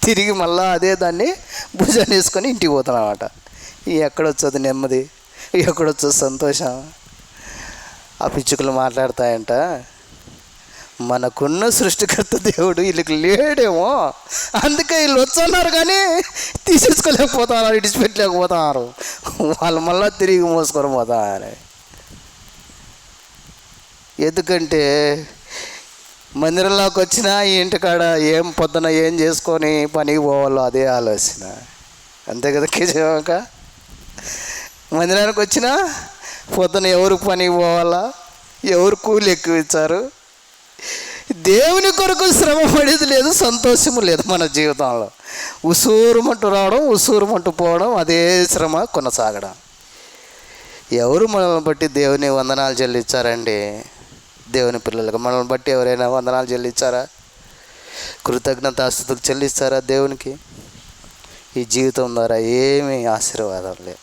తిరిగి మళ్ళా అదే దాన్ని భుజాన్ని వేసుకొని ఇంటికి పోతానమాట. ఎక్కడొచ్చది నెమ్మది, ఎక్కడొచ్చదు సంతోషం? ఆ పిచ్చుకలు మాట్లాడతాయంట, మనకున్న సృష్టికర్త దేవుడు వీళ్ళకి లేడేమో, అందుకే వీళ్ళు వచ్చన్నారు కానీ తీసేసుకోలేకపోతున్నారు, ఇడిచిపెట్టలేకపోతున్నారు, వాళ్ళు మళ్ళీ తిరిగి మోసుకొని పోతారు. ఎందుకంటే మందిరంలోకి వచ్చినా ఈ ఇంటికాడ పొద్దున ఏం చేసుకొని పనికి పోవాలో అదే ఆలోచన. అంతే కదా కేజీవాక? మందిరానికి వచ్చినా పొద్దున ఎవరు పనికి పోవాలా, ఎవరు కూలి ఎక్కువ ఇచ్చారు, దేవుని కొరకు శ్రమ పడేది లేదు, సంతోషము లేదు మన జీవితంలో. ఉసూరుమంటూ రావడం, ఉసూరుమంటూ పోవడం, అదే శ్రమ కొనసాగడం. ఎవరు మనల్ని బట్టి దేవుని వందనాలు చెల్లించారండి? దేవుని పిల్లలకు మనల్ని బట్టి ఎవరైనా వందనాలు చెల్లించారా? కృతజ్ఞతాస్తుతులు చెల్లిస్తారా దేవునికి? ఈ జీవితం ద్వారా ఏమీ ఆశీర్వాదం లేదు,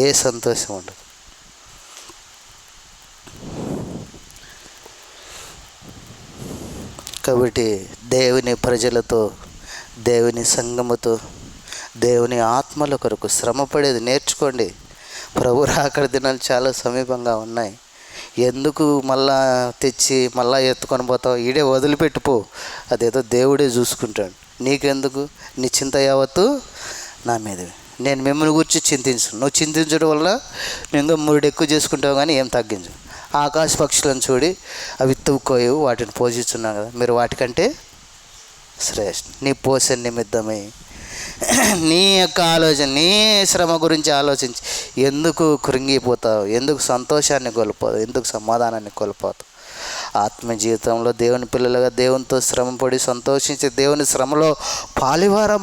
ఏ సంతోషం ఉండదు. కాబట్టి దేవుని ప్రజలతో, దేవుని సంఘముతో, దేవుని ఆత్మల కొరకు శ్రమపడేది నేర్చుకోండి. ప్రభు రాకడ దినాలు చాలా సమీపంగా ఉన్నాయి. ఎందుకు మళ్ళా తెచ్చి మళ్ళా ఎత్తుకొని పోతావు? ఈడే వదిలిపెట్టుపో, అదేదో దేవుడే చూసుకుంటాడు. నీకెందుకు? నీ చింత యావత్తు నా మీద. నేను మిమ్మల్ని గురించి చింతించు. నువ్వు చింతించడం వల్ల నేను 3 ఎక్కువ చేసుకుంటావు కానీ ఏం తగ్గించు. ఆకాశ పక్షులను చూడి అవి తూకోయవు, వాటిని పోషిస్తున్నావు కదా, మీరు వాటికంటే శ్రేష్ఠ. నీ పోషణ నిమిత్తమై నీ యొక్క ఆలోచన, నీ శ్రమ గురించి ఆలోచించి ఎందుకు కృంగిపోతావు? ఎందుకు సంతోషాన్ని కోల్పోతావు? ఎందుకు సమాధానాన్ని కోల్పోతావు? ఆత్మ జీవితంలో దేవుని పిల్లలుగా దేవునితో శ్రమపడి సంతోషించి దేవుని శ్రమలో పాలివారం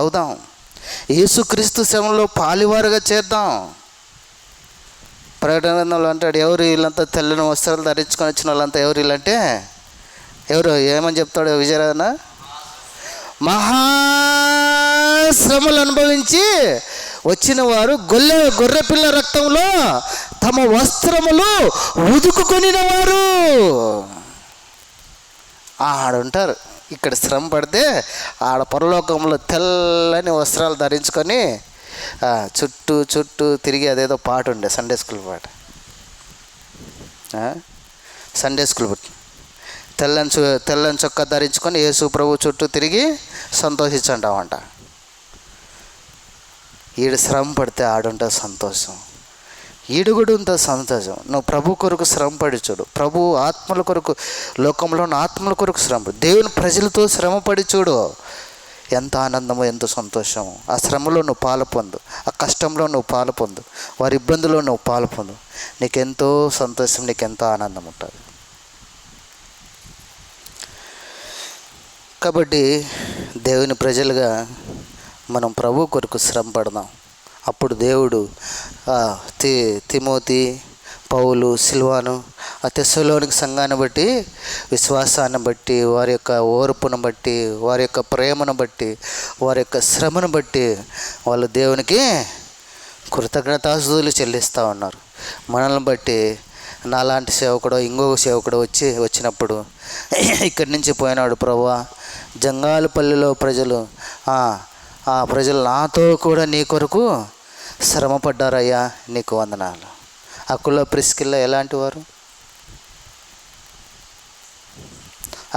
అవుదాం. యేసుక్రీస్తు శ్రమలో పాలివారుగా చేద్దాం. ప్రకటన గ్రంథంలో అంటాడు, ఎవరు వీళ్ళంతా తెల్లని వస్త్రాలు ధరించుకొని వచ్చిన వాళ్ళంతా ఎవరు వీళ్ళంటే ఎవరు? ఏమని చెప్తాడు విజయరాజన? మహాశ్రమలు అనుభవించి వచ్చిన వారు గొర్రెపిల్ల రక్తంలో తమ వస్త్రములు ఉదుకుకొనిన వారు ఆడుంటారు. ఇక్కడ శ్రమ పడితే ఆడ పరలోకంలో తెల్లని వస్త్రాలు ధరించుకొని చుట్టూ తిరిగి, అదేదో పాట ఉండే సండే స్కూల్ పాట, సండే స్కూల్ పాట, తెల్లని చొక్కా ధరించుకొని యేసు ప్రభు చుట్టూ తిరిగి సంతోషించంటామంట. ఈడు శ్రమ పడితే ఆడుంటుంది సంతోషం, ఈడు కూడా ఉంటుంది సంతోషం. నువ్వు ప్రభు కొరకు శ్రమ పడి చూడు. ప్రభు ఆత్మల కొరకు, లోకంలో ఉన్న ఆత్మల కొరకు శ్రమ, దేవుని ప్రజలతో శ్రమ పడి చూడు. ఎంత ఆనందమో, ఎంత సంతోషమో. ఆ శ్రమలో నువ్వు పాలు పొందు, ఆ కష్టంలో నువ్వు పాలు పొందు, వారి ఇబ్బందులో నువ్వు పాలు పొందు. నీకెంతో సంతోషం, నీకెంతో ఆనందం ఉంటుంది. కాబట్టి దేవుని ప్రజలుగా మనం ప్రభు కొరకు శ్రమ పడదాం. అప్పుడు దేవుడు తిమోతి, పౌలు, సిల్వాను, ఆ తెస్సలోనిక సంఘాన్ని బట్టి, విశ్వాసాన్ని బట్టి, వారి యొక్క ఓర్పును బట్టి, వారి యొక్క ప్రేమను బట్టి, వారి యొక్క శ్రమను బట్టి వాళ్ళు దేవునికి కృతజ్ఞతాస్తుతులు చెల్లిస్తూ ఉన్నారు. మనల్ని బట్టి నాలాంటి సేవకుడు, ఇంకొక సేవకుడు వచ్చినప్పుడు ఇక్కడి నుంచి పోయినాడు, ప్రభువా జంగాలపల్లిలో ప్రజలు, ఆ ప్రజలు నాతో కూడా నీ కొరకు శ్రమ పడ్డారయ్యా, నీకు వందనాలు. అకుల ప్రిస్కిల్ల ఎలాంటి వారు?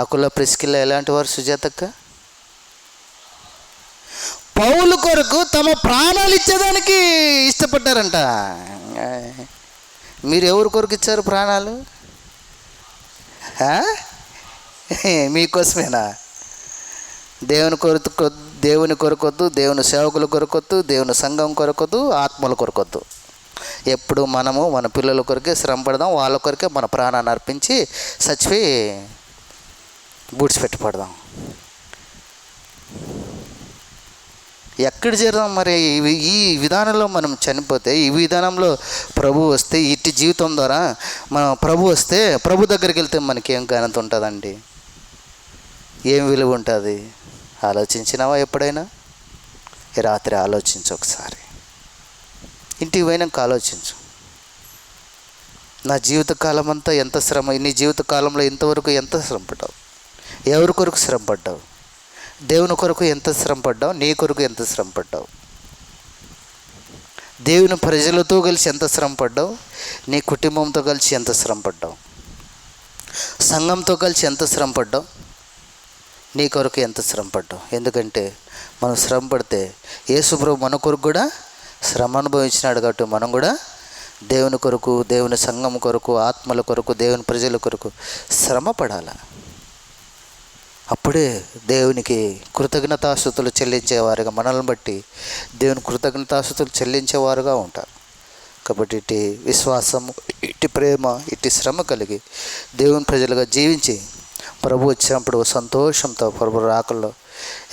అకుల ప్రిస్కిల్ల ఎలాంటి వారు సుజాతక్క? పౌలు కొరకు తమ ప్రాణాలు ఇచ్చేదానికి ఇష్టపడ్డారంట. మీరు ఎవరి కొరకు ఇచ్చారు ప్రాణాలు? మీకోసమేనా? దేవుని కొరకొద్దు, దేవుని సేవకుల కొరకొద్దు, దేవుని సంఘం కొరకొద్దు, ఆత్మల కొరకొద్దు. ఎప్పుడు మనము మన పిల్లల కొరకే శ్రమ పడదాం, వాళ్ళ కొరకే మన ప్రాణాన్ని అర్పించి చచ్చిపోయి బూడ్చిపెట్టి పడదాం. ఎక్కడ చేరదాం మరి? ఈ విధానంలో మనం చనిపోతే, ఈ విధానంలో ప్రభు వస్తే, ఇట్టి జీవితం ద్వారా మనం ప్రభు వస్తే, ప్రభు దగ్గరికి వెళ్తే మనకేం ఘనత ఉంటుందండి? ఏం విలువ ఉంటుంది? ఆలోచించినావా ఎప్పుడైనా? ఈ రాత్రి ఆలోచించు ఒకసారి. ఇంటికి పోయినాక ఆలోచించు. నా జీవితకాలం అంతా ఎంత శ్రమ, నీ జీవితకాలంలో ఇంతవరకు ఎంత శ్రమ పడ్డావు? ఎవరి కొరకు శ్రమ పడ్డావు? దేవుని కొరకు ఎంత శ్రమ పడ్డావు? నీ కొరకు ఎంత శ్రమ పడ్డావు? దేవుని ప్రజలతో కలిసి ఎంత శ్రమ పడ్డావు? నీ కుటుంబంతో కలిసి ఎంత శ్రమ పడ్డావు? సంఘంతో కలిసి ఎంత శ్రమ పడ్డావు? నీ కొరకు ఎంత శ్రమ పడ్డావు? ఎందుకంటే మనం శ్రమ పడితే యేసుప్రభు మన కొరకు కూడా శ్రమ అనుభవించినాడు కాబట్టి మనం కూడా దేవుని కొరకు, దేవుని సంఘం కొరకు, ఆత్మల కొరకు, దేవుని ప్రజల కొరకు శ్రమ పడాలి. అప్పుడే దేవునికి కృతజ్ఞతాస్తుతులు చెల్లించేవారుగా, మనల్ని బట్టి దేవుని కృతజ్ఞతాస్తుతులు చెల్లించేవారుగా ఉంటారు. కాబట్టి ఇటు విశ్వాసము, ఇటు ప్రేమ, ఇటు శ్రమ కలిగి దేవుని ప్రజలుగా జీవించి ప్రభు వచ్చినప్పుడు సంతోషంతో ప్రభు రాకల్లో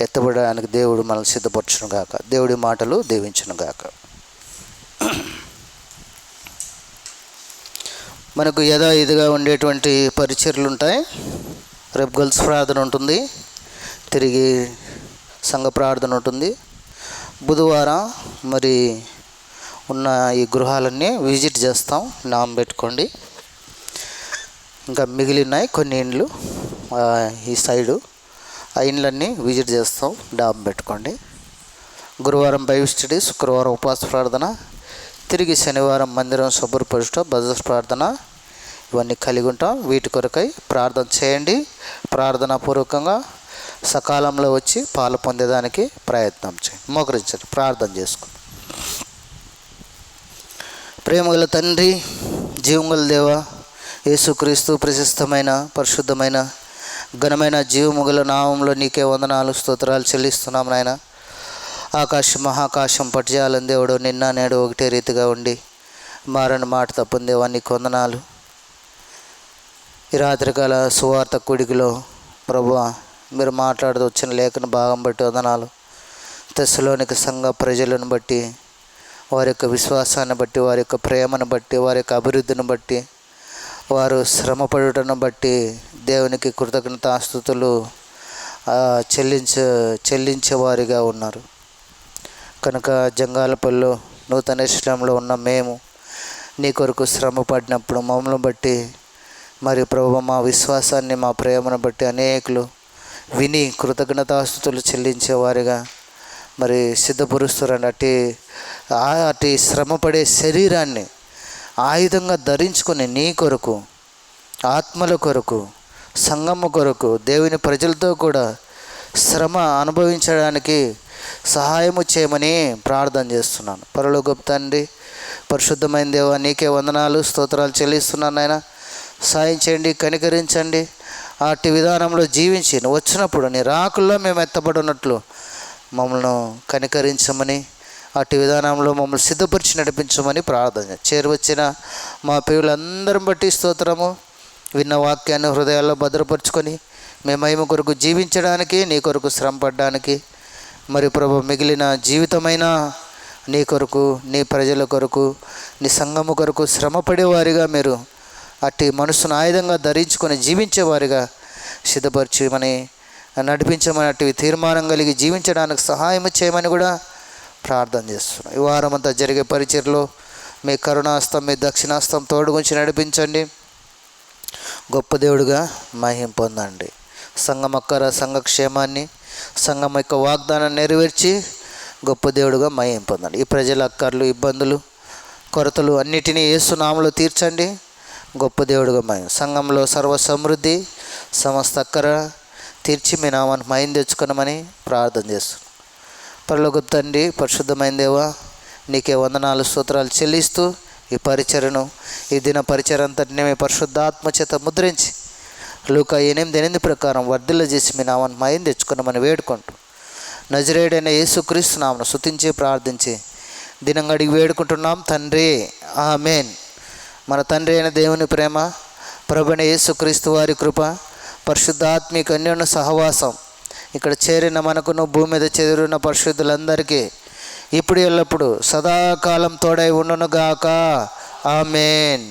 ఎత్తబడడానికి దేవుడు మనల్ని సిద్ధపరచును గాక. దేవుడి మాటలు దీవించును గాక. మనకు యథావిధిగా ఉండేటువంటి పరిచర్యలు ఉంటాయి. రేపు గర్ల్స్ ప్రార్థన ఉంటుంది, తిరిగి సంఘ ప్రార్థన ఉంటుంది. బుధవారం మరి ఉన్న ఈ గృహాలన్నీ విజిట్ చేస్తాం, నామం పెట్టుకోండి. ఇంకా మిగిలినాయి కొన్ని ఇండ్లు ఈ సైడు, ఆ ఇండ్లన్నీ విజిట్ చేస్తాం, నామం పెట్టుకోండి. గురువారం బైబిల్ స్టడీ, శుక్రవారం ఉపవాస ప్రార్థన, తిరిగి శనివారం మందిరం శుభ్రపరుట, బజర్ ప్రార్థన, ఇవన్నీ కలిగి ఉంటాం. వీటి కొరకై ప్రార్థన చేయండి. ప్రార్థనా పూర్వకంగా సకాలంలో వచ్చి పాలు పొందేదానికి ప్రయత్నం చేయండి. మోకరించండి, ప్రార్థన చేసుకుందాం. ప్రేమగల తండ్రి, జీవముగల దేవ, యేసుక్రీస్తు ప్రశస్తమైన, పరిశుద్ధమైన, ఘనమైన, జీవముగల నామంలో నీకే వందనాలు, స్తోత్రాలు చెల్లిస్తున్నాం నాయన. ఆకాశం మహాకాశం పట్టిజాలని దేవుడు నిన్న నేడు ఒకటే రీతిగా ఉండి మారని మాట తప్పని దేవా నీకు వందనాలు. ఈ రాత్రికాల సువార్త కూడికలో ప్రభువా మీరు మాట్లాడుతూ వచ్చిన లేఖన భాగం బట్టి వందనాలు. తెస్సలోనిక సంఘ ప్రజలను బట్టి, వారి యొక్క విశ్వాసాన్ని బట్టి, వారి యొక్క ప్రేమను బట్టి, వారి యొక్క అభివృద్ధిని బట్టి, వారు శ్రమపడుటను బట్టి దేవునికి కృతజ్ఞతాస్తుతులు చెల్లించేవారిగా ఉన్నారు. కనుక జంగాలపల్లిలో నూతన ఇస్లాంలో ఉన్న మేము నీ కొరకు శ్రమ పడినప్పుడు మమ్మల్ని బట్టి మరి ప్రభువా మా విశ్వాసాన్ని, మా ప్రేమను బట్టి అనేకులు విని కృతజ్ఞతాస్తుతులు చెల్లించేవారిగా మరి సిద్ధపరుస్తారండి. అటు శ్రమపడే శరీరాన్ని ఆయుధంగా ధరించుకొని నీ కొరకు, ఆత్మల కొరకు, సంఘము కొరకు, దేవుని ప్రజలతో కూడా శ్రమ అనుభవించడానికి సహాయము చేయమని ప్రార్థన చేస్తున్నాను. పరలోకపు తండ్రి, పరిశుద్ధమైన దేవా నీకే వందనాలు, స్తోత్రాలు చెల్లిస్తున్నాను నాయన. సాయం చేయండి, కనికరించండి. అట్టి విధానంలో జీవించి నువ్వు వచ్చినప్పుడు నీ రాకుల్లో మేము ఎత్తబడినట్లు మమ్మల్ని కనికరించమని, అట్టి విధానంలో మమ్మల్ని సిద్ధపరిచి నడిపించమని ప్రార్థన. చేరువచ్చిన మా ప్రియులందరం బట్టి స్తోత్రము. విన్న వాక్యాన్ని హృదయాల్లో భద్రపరుచుకొని మేము మహిమ కొరకు జీవించడానికి, నీ కొరకు శ్రమ పడడానికి, మరి ప్రభు మిగిలిన జీవితమైన నీ కొరకు, నీ ప్రజల కొరకు, నీ సంఘము కొరకు శ్రమ పడేవారిగా మీరు అట్టి మనసును ఆయుధంగా ధరించుకొని జీవించేవారిగా సిద్ధపరచమని, నడిపించమని, అట్టి తీర్మానం కలిగి జీవించడానికి సహాయం చేయమని కూడా ప్రార్థన చేస్తున్నాం. ఈ వారం అంతా జరిగే పరిచర్లో మీ కరుణాస్తం, మీ దక్షిణాస్తం తోడుగుంచి నడిపించండి. గొప్ప దేవుడుగా మహిమ పొందండి. సంఘం అక్కర సంఘ క్షేమాన్ని, సంఘం యొక్క వాగ్దానాన్ని నెరవేర్చి గొప్ప దేవుడుగా మహిమ పొందండి. ఈ ప్రజల అక్కర్లు, ఇబ్బందులు, కొరతలు అన్నిటినీ యేసు నామములో తీర్చండి. గొప్ప దేవుడుగా మహిమ, సంఘంలో సర్వ సమృద్ధి, సమస్త అక్కర తీర్చి మీ నామాన్ని మహిమ తెచ్చుకున్నామని ప్రార్థన చేస్తున్నాం. పరలోకపు తండ్రి, పరిశుద్ధమైన దేవా, నీకే వందనాలు స్తోత్రాలు చెల్లిస్తూ ఈ పరిచర్ను, ఈ దిన పరిచర్య అంతటినీ మీ పరిశుద్ధాత్మ చేత ముద్రించి లూకా 8:8 ప్రకారం వర్ధిల్ల చేసి మీ నామాన్ని మహిమ తెచ్చుకున్నామని వేడుకుంటూ నజరేయుడైన యేసుక్రీస్తు నామమున స్తుతించి ప్రార్థించి దినంగా అడిగి వేడుకుంటున్నాం తండ్రి, ఆమేన్. మన తండ్రి అయిన దేవుని ప్రేమ, ప్రభువైన యేసుక్రీస్తు వారి కృప, పరిశుద్ధాత్మిక అన్యోన్య సహవాసం ఇక్కడ చేరిన మనకును భూమి మీద చెదిరిన పరిశుద్ధులందరికీ ఇప్పుడు ఎల్లప్పుడు సదాకాలం తోడై ఉండునుగాక. ఆమేన్.